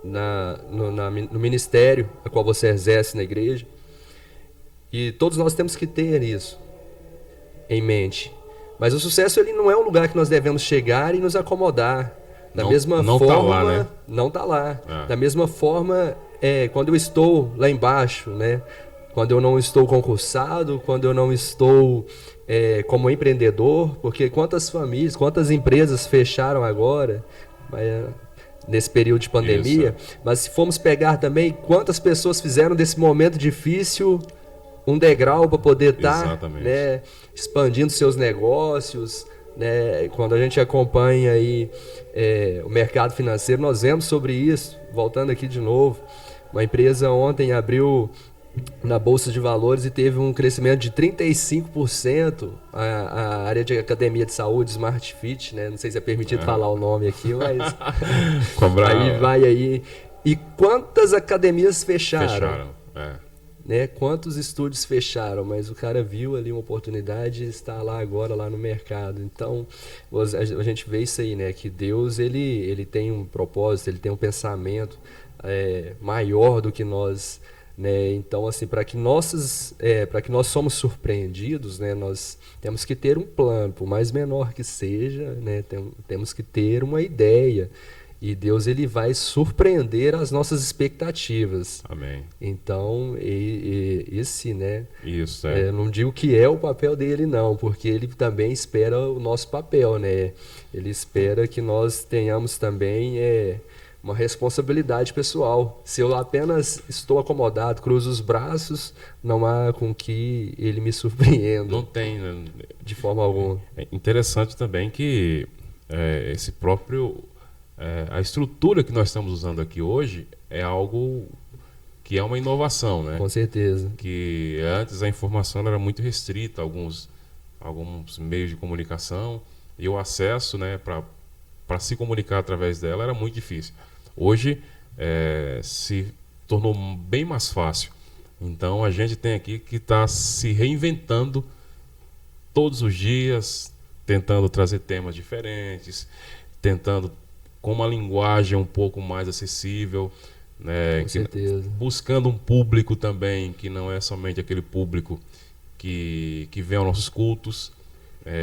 no ministério a qual você exerce na igreja. E todos nós temos que ter isso em mente. Mas o sucesso, ele não é um lugar que nós devemos chegar e nos acomodar. Da mesma forma, tá lá, né? Não está lá. Da mesma forma, quando eu estou lá embaixo, né? Quando eu não estou concursado, quando eu não estou como empreendedor, porque quantas famílias, quantas empresas fecharam agora, nesse período de pandemia. Isso. Mas se formos pegar também, quantas pessoas fizeram desse momento difícil um degrau para poder estar, né, expandindo seus negócios, né? Quando a gente acompanha aí o mercado financeiro, nós vemos sobre isso. Voltando aqui de novo, uma empresa ontem abriu na Bolsa de Valores e teve um crescimento de 35%, a área de academia de saúde, Smart Fit, né? Não sei se é permitido falar o nome aqui, mas aí vai aí. E quantas academias fecharam? Né? Quantos estúdios fecharam? Mas o cara viu ali uma oportunidade e está lá agora, lá no mercado. Então, a gente vê isso aí, né? Que Deus, ele tem um propósito, ele tem um pensamento maior do que nós, né? Então, assim, para que nós somos surpreendidos, né, nós temos que ter um plano, por mais menor que seja, né, temos que ter uma ideia, e Deus, ele vai surpreender as nossas expectativas. Amém. Então, esse, né, isso, não digo que é o papel dele, não, porque ele também espera o nosso papel, né? Ele espera que nós tenhamos também uma responsabilidade pessoal. Se eu apenas estou acomodado, cruzo os braços, não há com que ele me surpreenda. Não tem, né? De forma alguma. É interessante também que esse próprio a estrutura que nós estamos usando aqui hoje é algo que é uma inovação, né? Com certeza. Que antes a informação era muito restrita a alguns meios de comunicação, e o acesso, né, para se comunicar através dela era muito difícil. Hoje se tornou bem mais fácil. Então a gente tem aqui que está se reinventando todos os dias, tentando trazer temas diferentes, tentando com uma linguagem um pouco mais acessível, né, com certeza. Buscando um público também que não é somente aquele público que vem aos nossos cultos,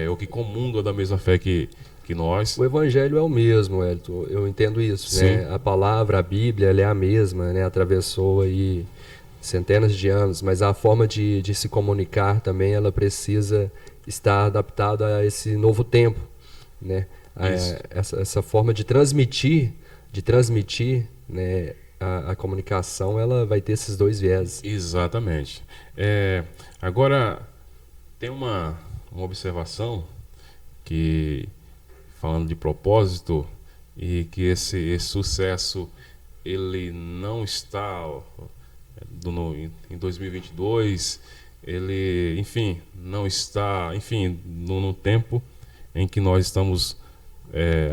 ou que comunga da mesma fé que nós. O evangelho é o mesmo, Elton, eu entendo isso, né? A palavra, a Bíblia, ela é a mesma, né? Atravessou aí centenas de anos, mas a forma de se comunicar também, ela precisa estar adaptada a esse novo tempo, né? Essa forma de transmitir, né, a comunicação ela vai ter esses dois viés. Exatamente. Agora, tem uma observação que, falando de propósito, e que esse sucesso ele não está em 2022, ele, enfim, não está, enfim, no tempo em que nós estamos,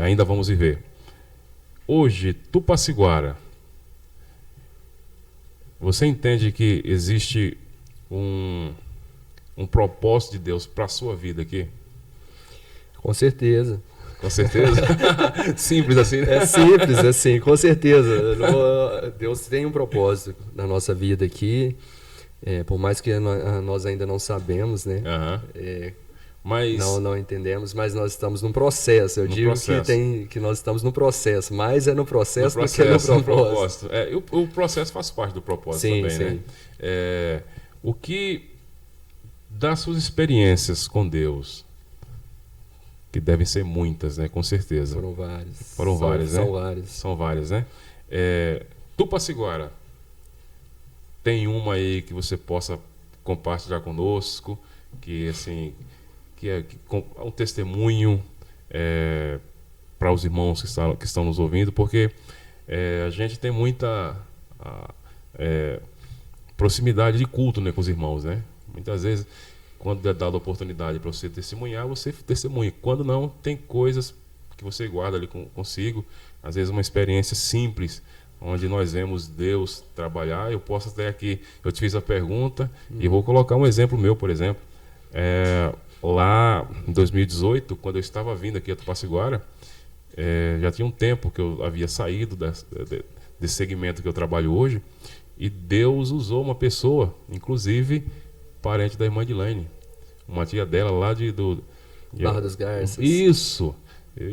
ainda vamos viver. Hoje, Tupaciguara, você entende que existe um propósito de Deus para a sua vida aqui? Com certeza. Com certeza? Simples assim, né? É simples, assim, com certeza. Deus tem um propósito na nossa vida aqui, por mais que nós ainda não sabemos, né? Mas não entendemos, mas nós estamos num processo. Eu digo processo. que nós estamos no processo, mais é no processo do que no propósito. O processo faz parte do propósito sim, também, sim. né? O que das suas experiências com Deus, que devem ser muitas, né? Com certeza. Foram várias. Foram várias, né? São várias. São várias, né? Tupaciguara, tem uma aí que você possa compartilhar conosco, que assim, que é um testemunho para os irmãos que estão nos ouvindo, porque a gente tem muita proximidade de culto, né, com os irmãos, né? Muitas vezes, quando é dada a oportunidade para você testemunhar, você testemunha. Quando não, tem coisas que você guarda ali consigo. Às vezes uma experiência simples, onde nós vemos Deus trabalhar. Eu posso até aqui, eu te fiz a pergunta e vou colocar um exemplo meu, por exemplo. Lá em 2018, quando eu estava vindo aqui a Tupaciguara, já tinha um tempo que eu havia saído desse segmento que eu trabalho hoje, e Deus usou uma pessoa, inclusive parente da irmã Edilene, uma tia dela lá Barra dos Garças. Isso.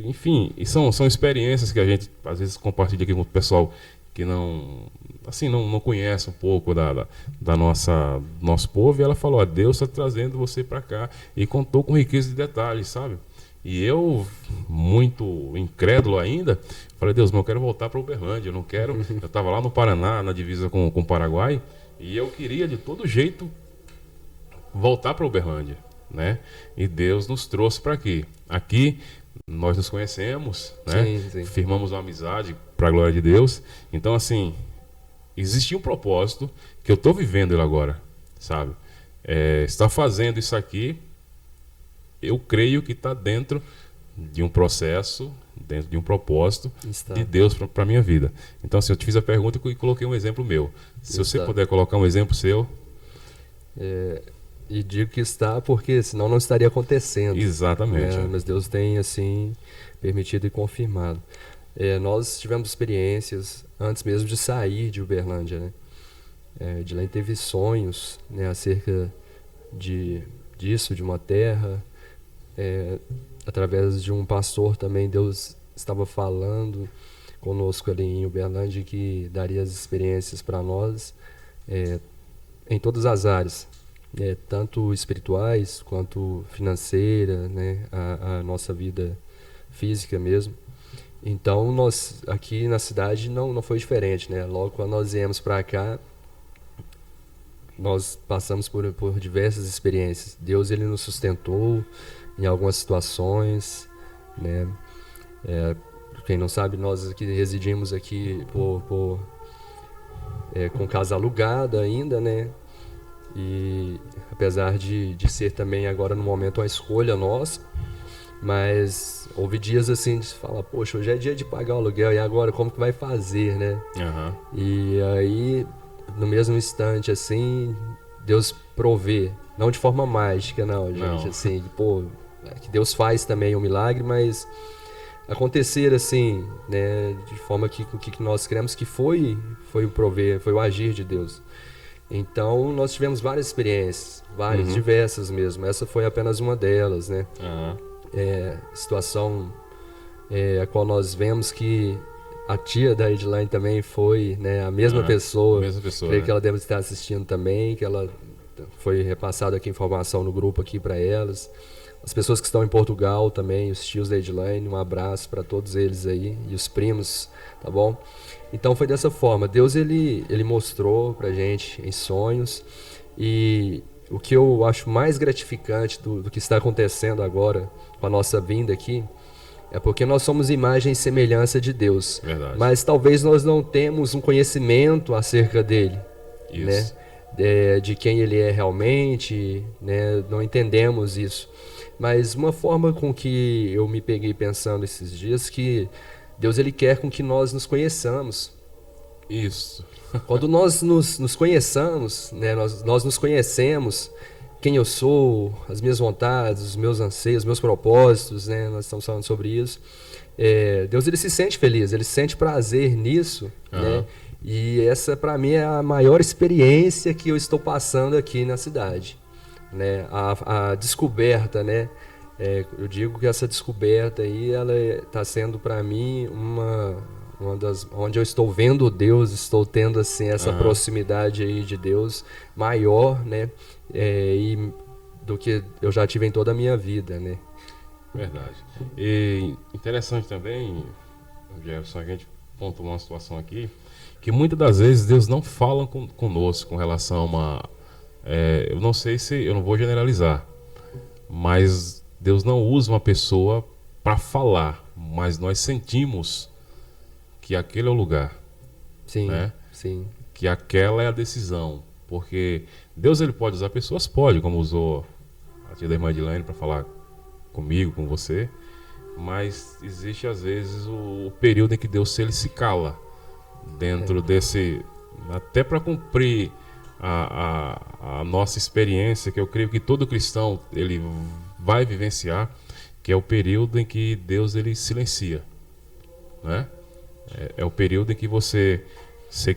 Enfim, e são experiências que a gente às vezes compartilha aqui com o pessoal que não conhece um pouco da nosso povo, e ela falou: Deus está trazendo você para cá, e contou com riqueza de detalhes, sabe? E eu, muito incrédulo ainda, falei: Deus, mas eu quero voltar para Uberlândia, eu não quero. Eu estava lá no Paraná, na divisa com o Paraguai, e eu queria de todo jeito voltar para Uberlândia, né? E Deus nos trouxe para aqui. Aqui nós nos conhecemos, né? Sim. Firmamos uma amizade para a glória de Deus. Então, assim, existia um propósito que eu estou vivendo ele agora, sabe? Está fazendo isso aqui, eu creio que está dentro de um processo, dentro de um propósito de Deus para a minha vida. Então, assim, eu te fiz a pergunta e coloquei um exemplo meu. Se você puder colocar um exemplo seu. E digo que está porque senão não estaria acontecendo. Exatamente. Mas Deus tem, assim, permitido e confirmado. Nós tivemos experiências antes mesmo de sair de Uberlândia, né? De lá teve sonhos, né, acerca disso, de uma terra. Através de um pastor também, Deus estava falando conosco ali em Uberlândia, que daria as experiências para nós em todas as áreas. Tanto espirituais quanto financeira, né, a nossa vida física mesmo. Então nós aqui na cidade não foi diferente, né? Logo quando nós viemos para cá, nós passamos por diversas experiências. Deus ele nos sustentou em algumas situações, né? Quem não sabe, nós aqui residimos aqui com casa alugada ainda, né? E apesar de ser também agora no momento uma escolha nossa, mas houve dias assim de falar: poxa, hoje é dia de pagar o aluguel, e agora como que vai fazer, né? E aí, no mesmo instante, assim, Deus provê, não de forma mágica, não, gente, não. Assim, que Deus faz também um milagre, mas acontecer assim, né, de forma que nós cremos que foi o prover, foi o agir de Deus. Então, nós tivemos várias experiências, diversas mesmo. Essa foi apenas uma delas, né? Situação a qual nós vemos que a tia da Edilene também foi, né, a mesma pessoa. Creio que ela deve estar assistindo também, que ela foi repassada aqui informação no grupo aqui para elas. as pessoas que estão em Portugal também, os tios da Edline, um abraço para todos eles aí e os primos, tá bom? Então foi dessa forma, Deus ele mostrou pra gente em sonhos, e o que eu acho mais gratificante do que está acontecendo agora com a nossa vinda aqui é porque nós somos imagem e semelhança de Deus. Verdade. Mas talvez nós não temos um conhecimento acerca dele, Isso. né? De quem ele é realmente, né? Não entendemos isso. Mas uma forma com que eu me peguei pensando esses dias, que Deus ele quer com que nós nos conheçamos. Isso. Quando nós nos conheçamos, né? Nós nos conhecemos, quem eu sou, as minhas vontades, os meus anseios, os meus propósitos, né? Nós estamos falando sobre isso. Deus ele se sente feliz, ele sente prazer nisso, né? E essa para mim é a maior experiência que eu estou passando aqui na cidade, né? A descoberta, né? Eu digo que essa descoberta aí, ela está sendo para mim uma das onde eu estou vendo Deus, estou tendo assim essa proximidade aí de Deus maior, né? E do que eu já tive em toda a minha vida, né? Verdade. E interessante também, Jefferson, a gente pontuou uma situação aqui, que muitas das vezes Deus não fala conosco com relação a uma... eu não sei se... Eu não vou generalizar, mas Deus não usa uma pessoa para falar, mas nós sentimos que aquele é o lugar. Sim, né? sim. Que aquela é a decisão. Porque Deus ele pode usar pessoas, pode, como usou a tia da irmã Edilene para falar comigo, com você, mas existe às vezes o período em que Deus ele se cala dentro desse, até para cumprir a nossa experiência, que eu creio que todo cristão ele vai vivenciar, que é o período em que Deus ele silencia, né? É o período em que você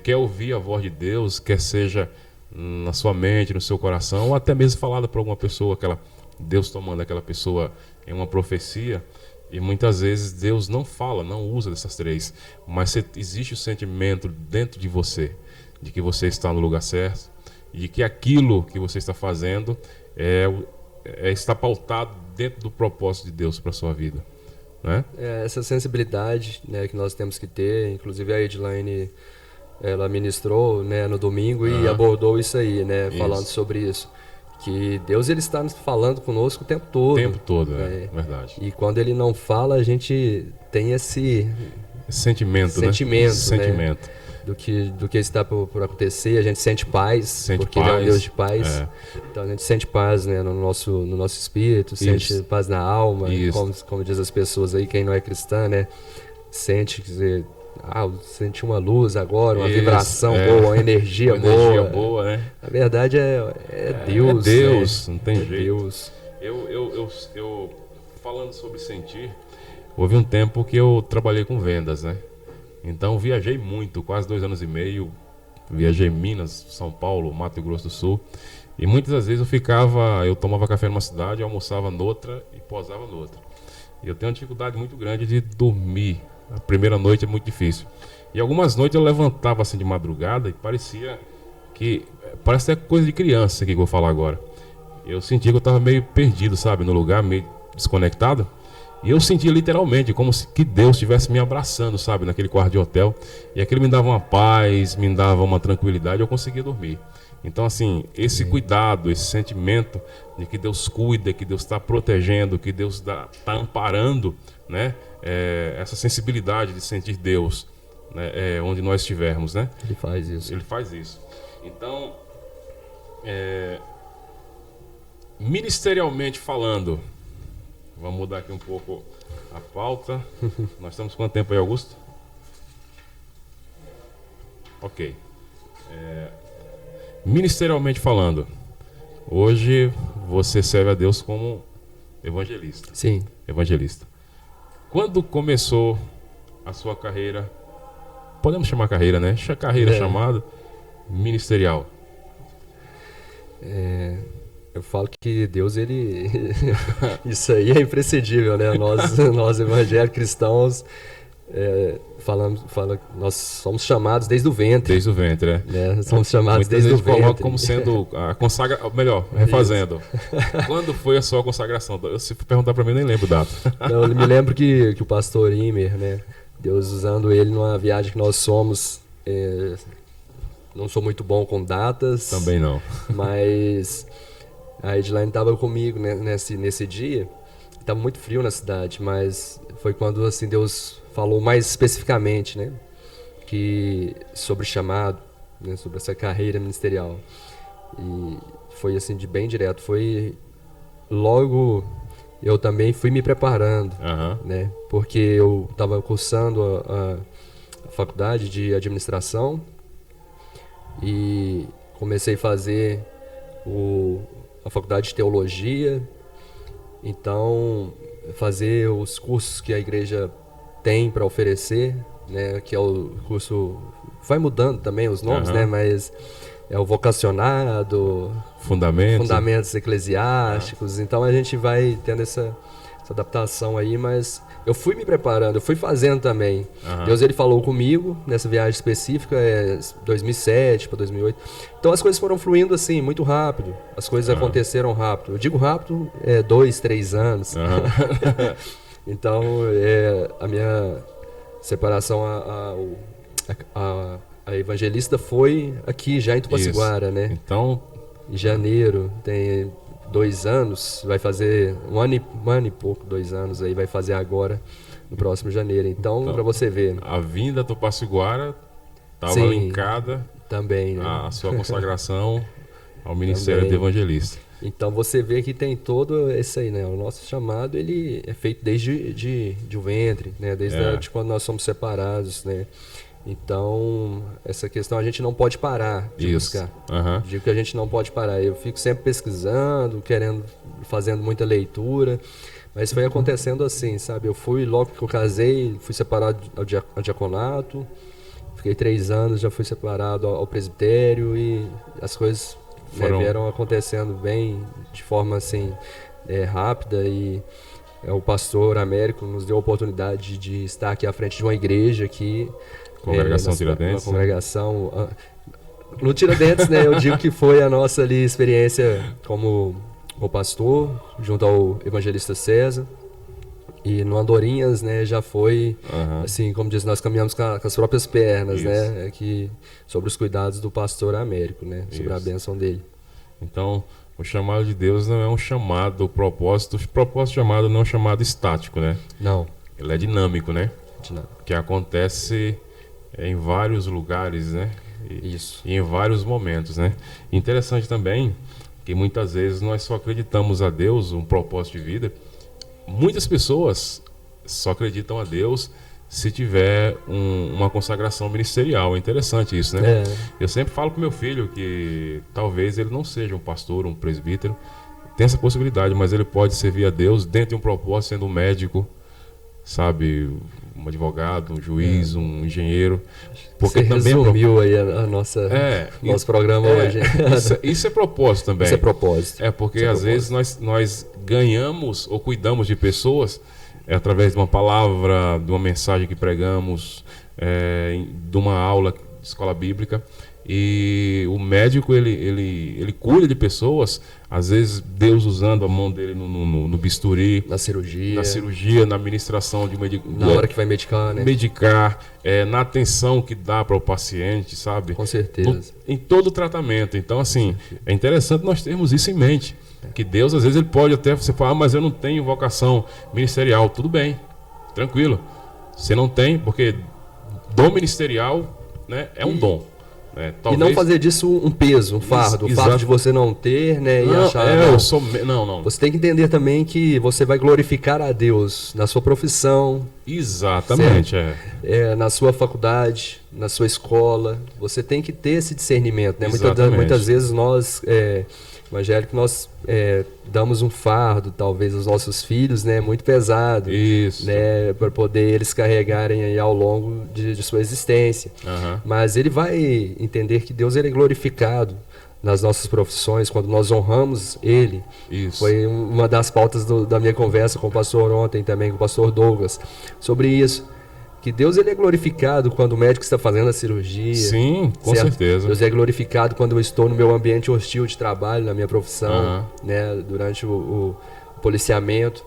quer ouvir a voz de Deus, quer seja na sua mente, no seu coração, ou até mesmo falada por alguma pessoa, Deus tomando aquela pessoa em uma profecia, e muitas vezes Deus não fala, não usa dessas três, mas existe o sentimento dentro de você, de que você está no lugar certo, e de que aquilo que você está fazendo está pautado dentro do propósito de Deus para a sua vida, né? Essa sensibilidade, né, que nós temos que ter, inclusive a Edline, ela ministrou, né, no domingo e abordou isso aí, né, falando sobre isso, que Deus ele está falando conosco o tempo todo. O tempo todo, verdade. E quando ele não fala, a gente tem esse sentimento, né? Sentimento. Do que está por acontecer, a gente sente paz, porque paz, ele é um Deus de paz. Então a gente sente paz, né, no nosso espírito, sente paz na alma, como diz as pessoas aí, quem não é cristã, né, sente, quer dizer, senti uma luz agora, uma vibração boa, uma energia boa. Energia boa, né? Na verdade é Deus. É Deus, né? Não tem jeito. Deus. Eu falando sobre sentir, houve um tempo que eu trabalhei com vendas, né? Então viajei muito, quase 2 anos e meio. Viajei Minas, São Paulo, Mato Grosso do Sul. E muitas das vezes eu tomava café numa cidade, almoçava noutra e posava noutra. E eu tenho uma dificuldade muito grande de dormir. A primeira noite é muito difícil. E algumas noites eu levantava assim de madrugada e parece até coisa de criança que eu vou falar agora. Eu sentia que eu estava meio perdido, sabe, no lugar, meio desconectado. E eu sentia literalmente como se que Deus estivesse me abraçando, sabe, naquele quarto de hotel. E aquilo me dava uma paz, me dava uma tranquilidade, eu conseguia dormir. Então, assim, esse cuidado, esse sentimento de que Deus cuida, que Deus está protegendo, que Deus está amparando, né? Essa sensibilidade de sentir Deus, né? Onde nós estivermos, né? Ele faz isso. Ele faz isso. Então, ministerialmente falando, vamos mudar aqui um pouco a pauta. Nós estamos quanto tempo aí, Augusto? Ok. Ministerialmente falando, hoje você serve a Deus como evangelista. Sim. Evangelista. Quando começou a sua carreira, podemos chamar carreira, né? Carreira chamada ministerial. Eu falo que Deus, ele... Isso aí é imprescindível, né? Nós evangélicos cristãos, nós somos chamados desde o ventre. Desde o ventre, né? Somos chamados Muitas desde o vezes coloca ventre. como sendo a consagração. Melhor, refazendo. Quando foi a sua consagração? Se perguntar para mim, eu nem lembro data. Não, eu me lembro que o pastor Imer, né? Deus usando ele numa viagem que nós somos. Não sou muito bom com datas. Também não. Mas a Edline estava comigo, né, nesse dia. Estava muito frio na cidade, mas foi quando assim Deus falou mais especificamente, né, sobre chamado, né, sobre essa carreira ministerial. E foi assim de bem direto. Foi logo eu também fui me preparando, né, porque eu estava cursando a faculdade de administração e comecei a fazer a faculdade de teologia. Então, fazer os cursos que a igreja tem para oferecer, né, que é o curso, vai mudando também os nomes, né, mas é o vocacionado, fundamentos eclesiásticos. Então a gente vai tendo essa adaptação aí, mas eu fui me preparando, eu fui fazendo também. Deus, ele falou comigo nessa viagem específica, 2007 para 2008. Então as coisas foram fluindo assim, muito rápido. As coisas aconteceram rápido. Eu digo rápido, 2, 3 anos. Então, a minha separação a evangelista foi aqui, já em Tupaciguara, né? Então, em janeiro, tem 2 anos, vai fazer um ano e pouco, 2 anos aí, vai fazer agora, no próximo janeiro. Então para você ver. A vinda do Tupaciguara estava linkada também, né? à sua consagração ao ministério de evangelista. Então você vê que tem todo esse aí, né? O nosso chamado, ele é feito desde o ventre, né? Desde de quando nós somos separados, né? Então, essa questão a gente não pode parar de buscar. Digo que a gente não pode parar. Eu fico sempre pesquisando, fazendo muita leitura, mas foi acontecendo assim, sabe? Eu fui, logo que eu casei, fui separado ao diaconato, fiquei 3 anos, já fui separado ao presbitério e as coisas vieram acontecendo bem, de forma assim, rápida, e o pastor Américo nos deu a oportunidade de estar aqui à frente de uma igreja aqui, Congregação Tiradentes. Congregação no Tiradentes, né? Eu digo que foi a nossa ali experiência como o pastor, junto ao evangelista César. E no Andorinhas, né, já foi, assim, como diz, nós caminhamos com as próprias pernas, né? Aqui, sobre os cuidados do pastor Américo, né? Sobre a bênção dele. Então, o chamado de Deus não é um chamado, o propósito chamado não é um chamado estático, né? Não. Ele é dinâmico, né? Que acontece em vários lugares, né? E em vários momentos, né? Interessante também que muitas vezes nós só acreditamos a Deus, um propósito de vida. Muitas pessoas só acreditam a Deus se tiver uma consagração ministerial. É interessante isso, né? Eu sempre falo para meu filho que talvez ele não seja um pastor, um presbítero, tem essa possibilidade, mas ele pode servir a Deus dentro de um propósito, sendo um médico, sabe, um advogado, um juiz, um engenheiro. Porque você também resumiu aí nosso programa hoje. Isso é propósito também. Isso é propósito. Porque às vezes nós ganhamos ou cuidamos de pessoas através de uma palavra, de uma mensagem que pregamos, de uma aula de escola bíblica. E o médico, ele cuida de pessoas, às vezes Deus usando a mão dele no bisturi, na cirurgia, na administração de na hora que vai medicar, né? Na atenção que dá para o paciente, sabe? Com certeza. Em todo o tratamento. Então, assim, é interessante nós termos isso em mente, que Deus, às vezes, ele pode até você falar, mas eu não tenho vocação ministerial. Tudo bem, tranquilo. Você não tem, porque dom ministerial, né, é um dom. Talvez... E não fazer disso um peso, um fardo. O fato de você não ter, né? Não, e achar. Não. Você tem que entender também que você vai glorificar a Deus na sua profissão. Exatamente. Na sua faculdade, na sua escola. Você tem que ter esse discernimento, né? Muitas vezes nós, evangélicos, nós damos um fardo, talvez, aos nossos filhos, né? Muito pesado. Isso. Né? Para poder eles carregarem aí ao longo de sua existência. Mas ele vai entender que Deus, ele é glorificado nas nossas profissões, quando nós honramos ele. Isso. Foi uma das pautas da minha conversa com o pastor ontem também, com o pastor Douglas, sobre isso, que Deus ele é glorificado quando o médico está fazendo a cirurgia. Sim, com certo? certeza. Deus é glorificado quando eu estou no meu ambiente hostil de trabalho, na minha profissão, Aham. né? Durante o policiamento,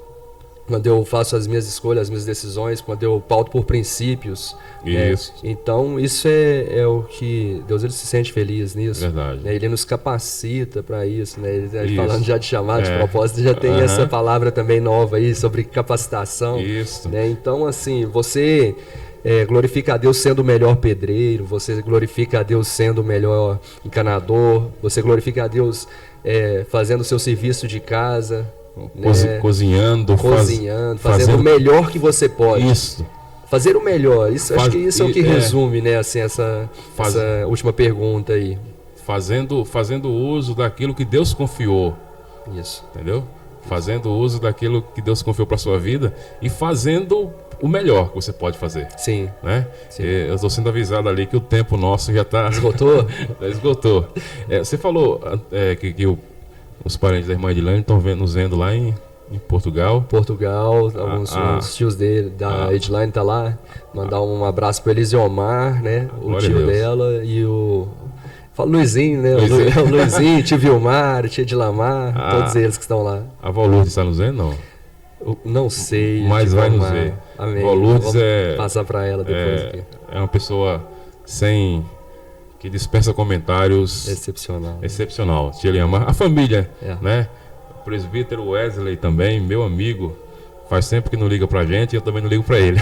quando eu faço as minhas escolhas, as minhas decisões, quando eu pauto por princípios. Né? Isso. Então, isso é o que Deus ele se sente feliz nisso. Verdade. Né? Ele nos capacita para isso. Né? Isso. Falando já de chamado, de É. propósito, já tem Aham. essa palavra também nova aí sobre capacitação. Isso. Né? Então, assim, você glorifica a Deus sendo o melhor pedreiro, você glorifica a Deus sendo o melhor encanador, você glorifica a Deus fazendo o seu serviço de casa, né? Cozinhando, fazendo o melhor que você pode. Isso. Fazer o melhor, acho que isso é o que resume, né, assim, essa última pergunta aí. Fazendo uso daquilo que Deus confiou. Isso. Entendeu? Fazendo uso daquilo que Deus confiou para sua vida e fazendo o melhor que você pode fazer. Sim. Né? Sim. Eu estou sendo avisado ali que o tempo nosso já está... Esgotou? Já esgotou. Você falou que os parentes da irmã Edilane estão nos vendo lá em Portugal. Alguns tios dele, da Edilane tá lá. Mandar um abraço pro Elisiomar, né? O Glória a tio Deus. dela e o... Fala Luizinho, né? Luizinho. O Luizinho, tio Vilmar, tia Dilamar, todos eles que estão lá. A Vó Lourdes está nos vendo, não? Não sei. Mas vai nos ver. Amém. Vó Lourdes Vamos passar para ela depois aqui. É uma pessoa que dispensa comentários. Excepcional. Tia Liamar. A família, né? O presbítero Wesley também, meu amigo. Faz tempo que não liga pra gente e eu também não ligo pra ele.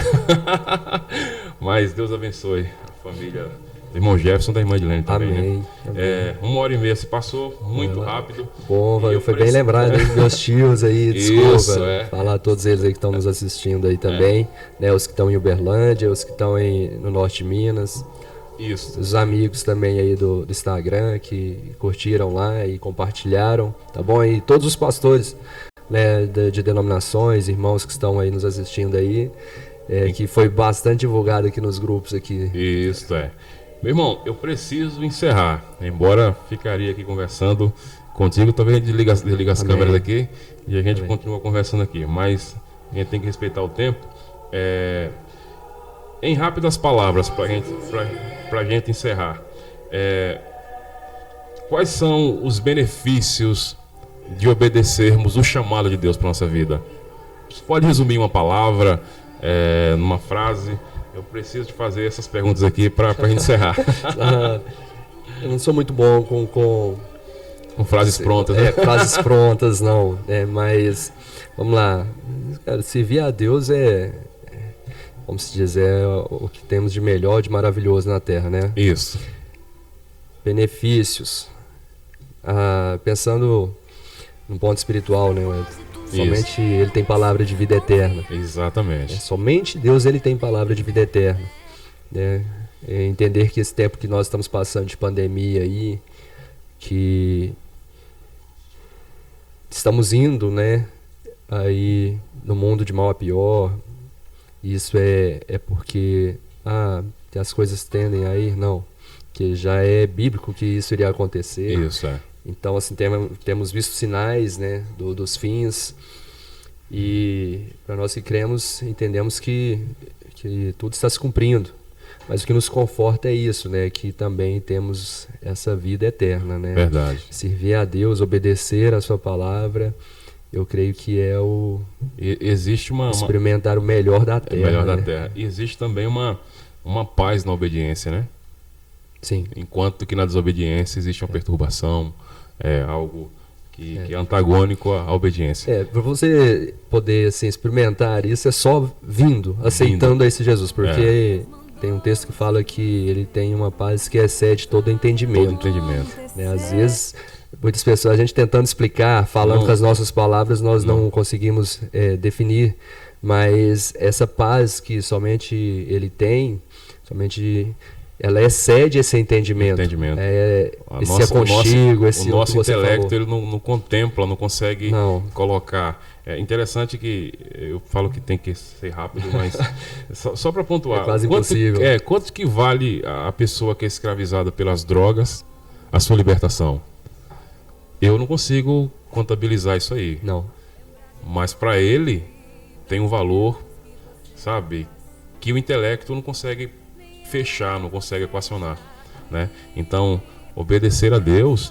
Mas Deus abençoe a família do irmão Jefferson, da irmã Edilene também. Amém. Né? 1h30 se passou muito rápido. Bom, foi bem lembrado, meus tios aí, desculpa. Isso, falar a todos eles aí que estão nos assistindo aí também, né? Os que estão em Uberlândia, os que estão no norte de Minas. Isso. Os amigos também aí do Instagram que curtiram lá e compartilharam, tá bom? E todos os pastores, né, de denominações, irmãos que estão aí nos assistindo aí, que foi bastante divulgado aqui nos grupos aqui. Isso, Meu irmão, eu preciso encerrar, embora ficaria aqui conversando contigo, talvez desliga as câmeras aqui e a gente continua conversando aqui, mas a gente tem que respeitar o tempo. Em rápidas palavras, pra gente encerrar, quais são os benefícios de obedecermos o chamado de Deus para nossa vida? Você pode resumir uma palavra, numa frase? Eu preciso de fazer essas perguntas aqui para a gente encerrar. Eu não sou muito bom com frases prontas, né? Frases prontas, não. Mas, vamos lá. Cara, servir a Deus como se diz, o que temos de melhor, de maravilhoso na Terra, né? Isso. Benefícios. Pensando no ponto espiritual, né? Somente Ele tem palavra de vida eterna. Exatamente. Somente Deus ele tem palavra de vida eterna. Né? Entender que esse tempo que nós estamos passando de pandemia aí, que estamos indo, né, aí no mundo de mal a pior, isso é porque as coisas tendem a ir, não, que já é bíblico que isso iria acontecer. Isso, Então, assim, temos visto sinais, né, dos fins, e para nós que cremos, entendemos que tudo está se cumprindo. Mas o que nos conforta é isso, né, que também temos essa vida eterna, né? Verdade. Servir a Deus, obedecer a sua palavra, eu creio que existe experimentar o melhor da terra. O melhor né? da terra. E existe também uma paz na obediência, né? Sim. Enquanto que na desobediência existe uma perturbação, algo que é antagônico à obediência. Para você poder assim, experimentar isso, é só aceitando a esse Jesus, porque tem um texto que fala que ele tem uma paz que excede todo entendimento. Né? Às vezes, muitas pessoas, a gente tentando explicar, falando com as nossas palavras, nós não conseguimos definir, mas essa paz que somente ele tem, ela excede esse entendimento. Esse aconchego, o nosso intelecto ele não contempla, não consegue colocar. É interessante que eu falo que tem que ser rápido, mas só para pontuar. É quase impossível. Quanto que vale a pessoa que é escravizada pelas drogas, a sua libertação? Eu não consigo contabilizar isso aí. Não. Mas para ele tem um valor, sabe, que o intelecto não consegue fechar, não consegue equacionar, né? Então, obedecer a Deus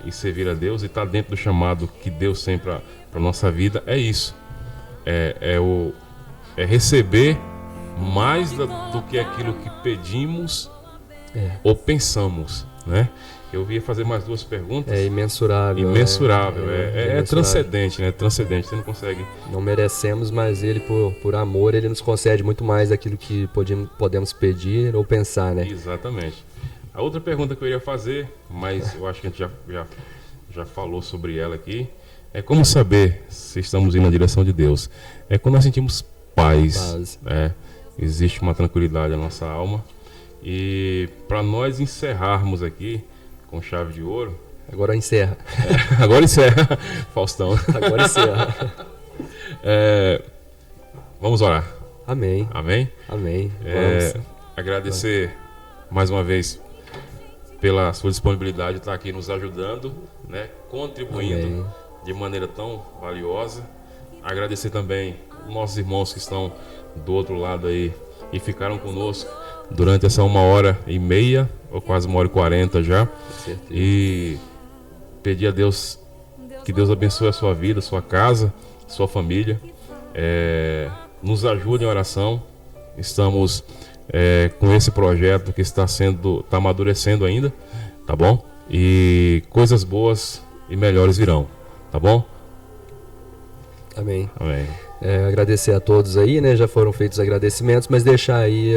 e servir a Deus e estar dentro do chamado que Deus tem para a nossa vida é isso. É receber mais do que aquilo que pedimos ou pensamos, né? Eu ia fazer mais duas perguntas. É imensurável. Imensurável. Imensurável. Transcendente, né? Transcendente. Você não consegue. Não merecemos, mas ele, por amor, ele nos concede muito mais daquilo que podemos pedir ou pensar, né? Exatamente. A outra pergunta que eu iria fazer, mas eu acho que a gente já falou sobre ela aqui, é como saber se estamos indo na direção de Deus. É quando nós sentimos paz. Existe uma tranquilidade na nossa alma. E para nós encerrarmos aqui com chave de ouro. Agora encerra. Agora encerra, Faustão. Agora encerra. Vamos orar. Amém. Amém? Amém. Agradecer mais uma vez pela sua disponibilidade de estar aqui nos ajudando, né? Contribuindo Amém. de maneira tão valiosa. Agradecer também nossos irmãos que estão do outro lado aí e ficaram conosco durante essa 1h30 ou quase 1h40 já. E pedir a Deus que Deus abençoe a sua vida, sua casa, sua família. Nos ajude em oração. Estamos com esse projeto que está amadurecendo ainda, tá bom? E coisas boas e melhores virão, tá bom? Amém. Amém. Agradecer a todos aí, né? Já foram feitos agradecimentos, mas deixar aí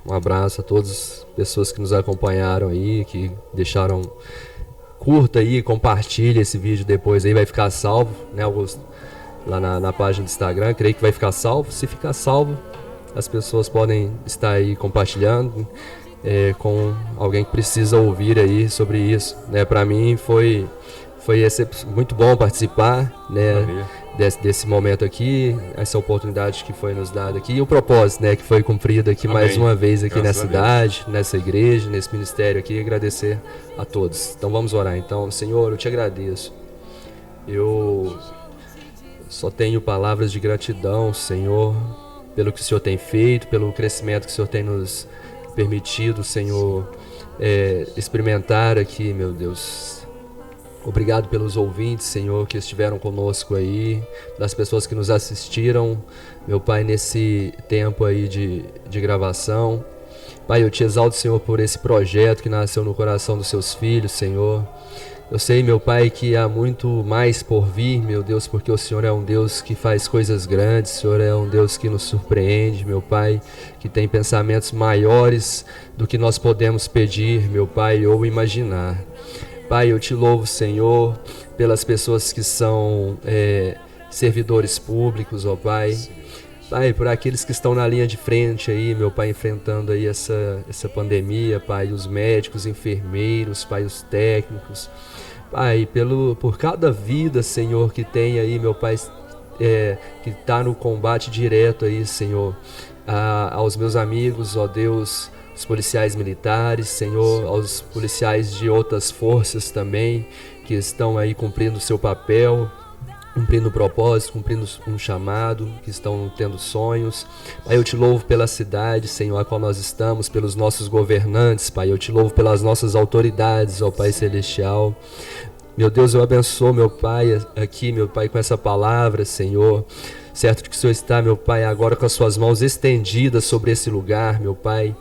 um abraço a todas as pessoas que nos acompanharam aí, que deixaram, curta aí, compartilha esse vídeo depois aí, vai ficar salvo, né, Augusto? Lá na página do Instagram, creio que vai ficar salvo. Se ficar salvo, as pessoas podem estar aí compartilhando com alguém que precisa ouvir aí sobre isso, né? Para mim foi muito bom participar, né, desse momento aqui, essa oportunidade que foi nos dada aqui e o propósito, né, que foi cumprido aqui. Amém. Mais uma vez aqui nessa cidade, nessa igreja, nesse ministério aqui. Agradecer a todos. Então vamos orar. Então, Senhor, eu te agradeço. Eu só tenho palavras de gratidão, Senhor, pelo que o Senhor tem feito, pelo crescimento que o Senhor tem nos permitido, Senhor, experimentar aqui, meu Deus. Obrigado pelos ouvintes, Senhor, que estiveram conosco aí, das pessoas que nos assistiram, meu Pai, nesse tempo aí de gravação. Pai, eu te exalto, Senhor, por esse projeto que nasceu no coração dos seus filhos, Senhor. Eu sei, meu Pai, que há muito mais por vir, meu Deus, porque o Senhor é um Deus que faz coisas grandes, o Senhor é um Deus que nos surpreende, meu Pai, que tem pensamentos maiores do que nós podemos pedir, meu Pai, ou imaginar. Pai, eu te louvo, Senhor, pelas pessoas que são servidores públicos, ó Pai. Pai, por aqueles que estão na linha de frente aí, meu Pai, enfrentando aí essa pandemia, Pai, os médicos, enfermeiros, Pai, os técnicos. Pai, por cada vida, Senhor, que tem aí, meu Pai, que está no combate direto aí, Senhor, aos meus amigos, ó Deus, os policiais militares, Senhor, aos policiais de outras forças também, que estão aí cumprindo o seu papel, cumprindo o propósito, cumprindo um chamado, que estão tendo sonhos. Pai, eu te louvo pela cidade, Senhor, a qual nós estamos, pelos nossos governantes, Pai, eu te louvo pelas nossas autoridades, ó Pai Celestial. Meu Deus, eu abençoo, meu Pai, aqui, meu Pai, com essa palavra, Senhor. Certo que o Senhor está, meu Pai, agora com as suas mãos estendidas sobre esse lugar, meu Pai.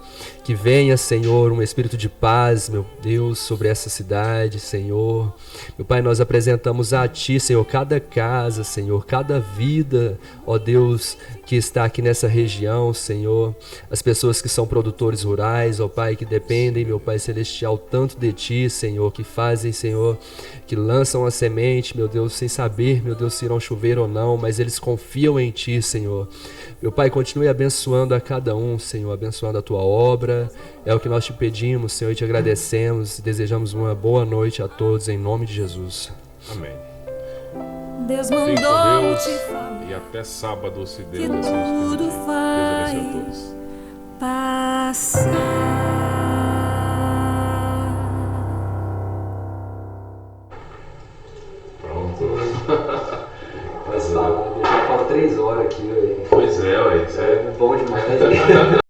Que venha, Senhor, um espírito de paz, meu Deus, sobre essa cidade, Senhor. Meu Pai, nós apresentamos a Ti, Senhor, cada casa, Senhor, cada vida, ó Deus, que está aqui nessa região, Senhor. As pessoas que são produtores rurais, ó Pai, que dependem, meu Pai Celestial, tanto de Ti, Senhor, que fazem, Senhor, que lançam a semente, meu Deus, sem saber, meu Deus, se irão chover ou não, mas eles confiam em Ti, Senhor. Meu Pai, continue abençoando a cada um, Senhor, abençoando a Tua obra. É o que nós te pedimos, Senhor, e te agradecemos e desejamos uma boa noite a todos, em nome de Jesus. Amém. Deus Fique mandou com Deus te falar e até sábado, se Deus que assim nos tudo permitir. vai Deus abençoe a todos. passar. Pronto. Mas já falta 3 horas aqui, velho. Pois é, ué. bom demais.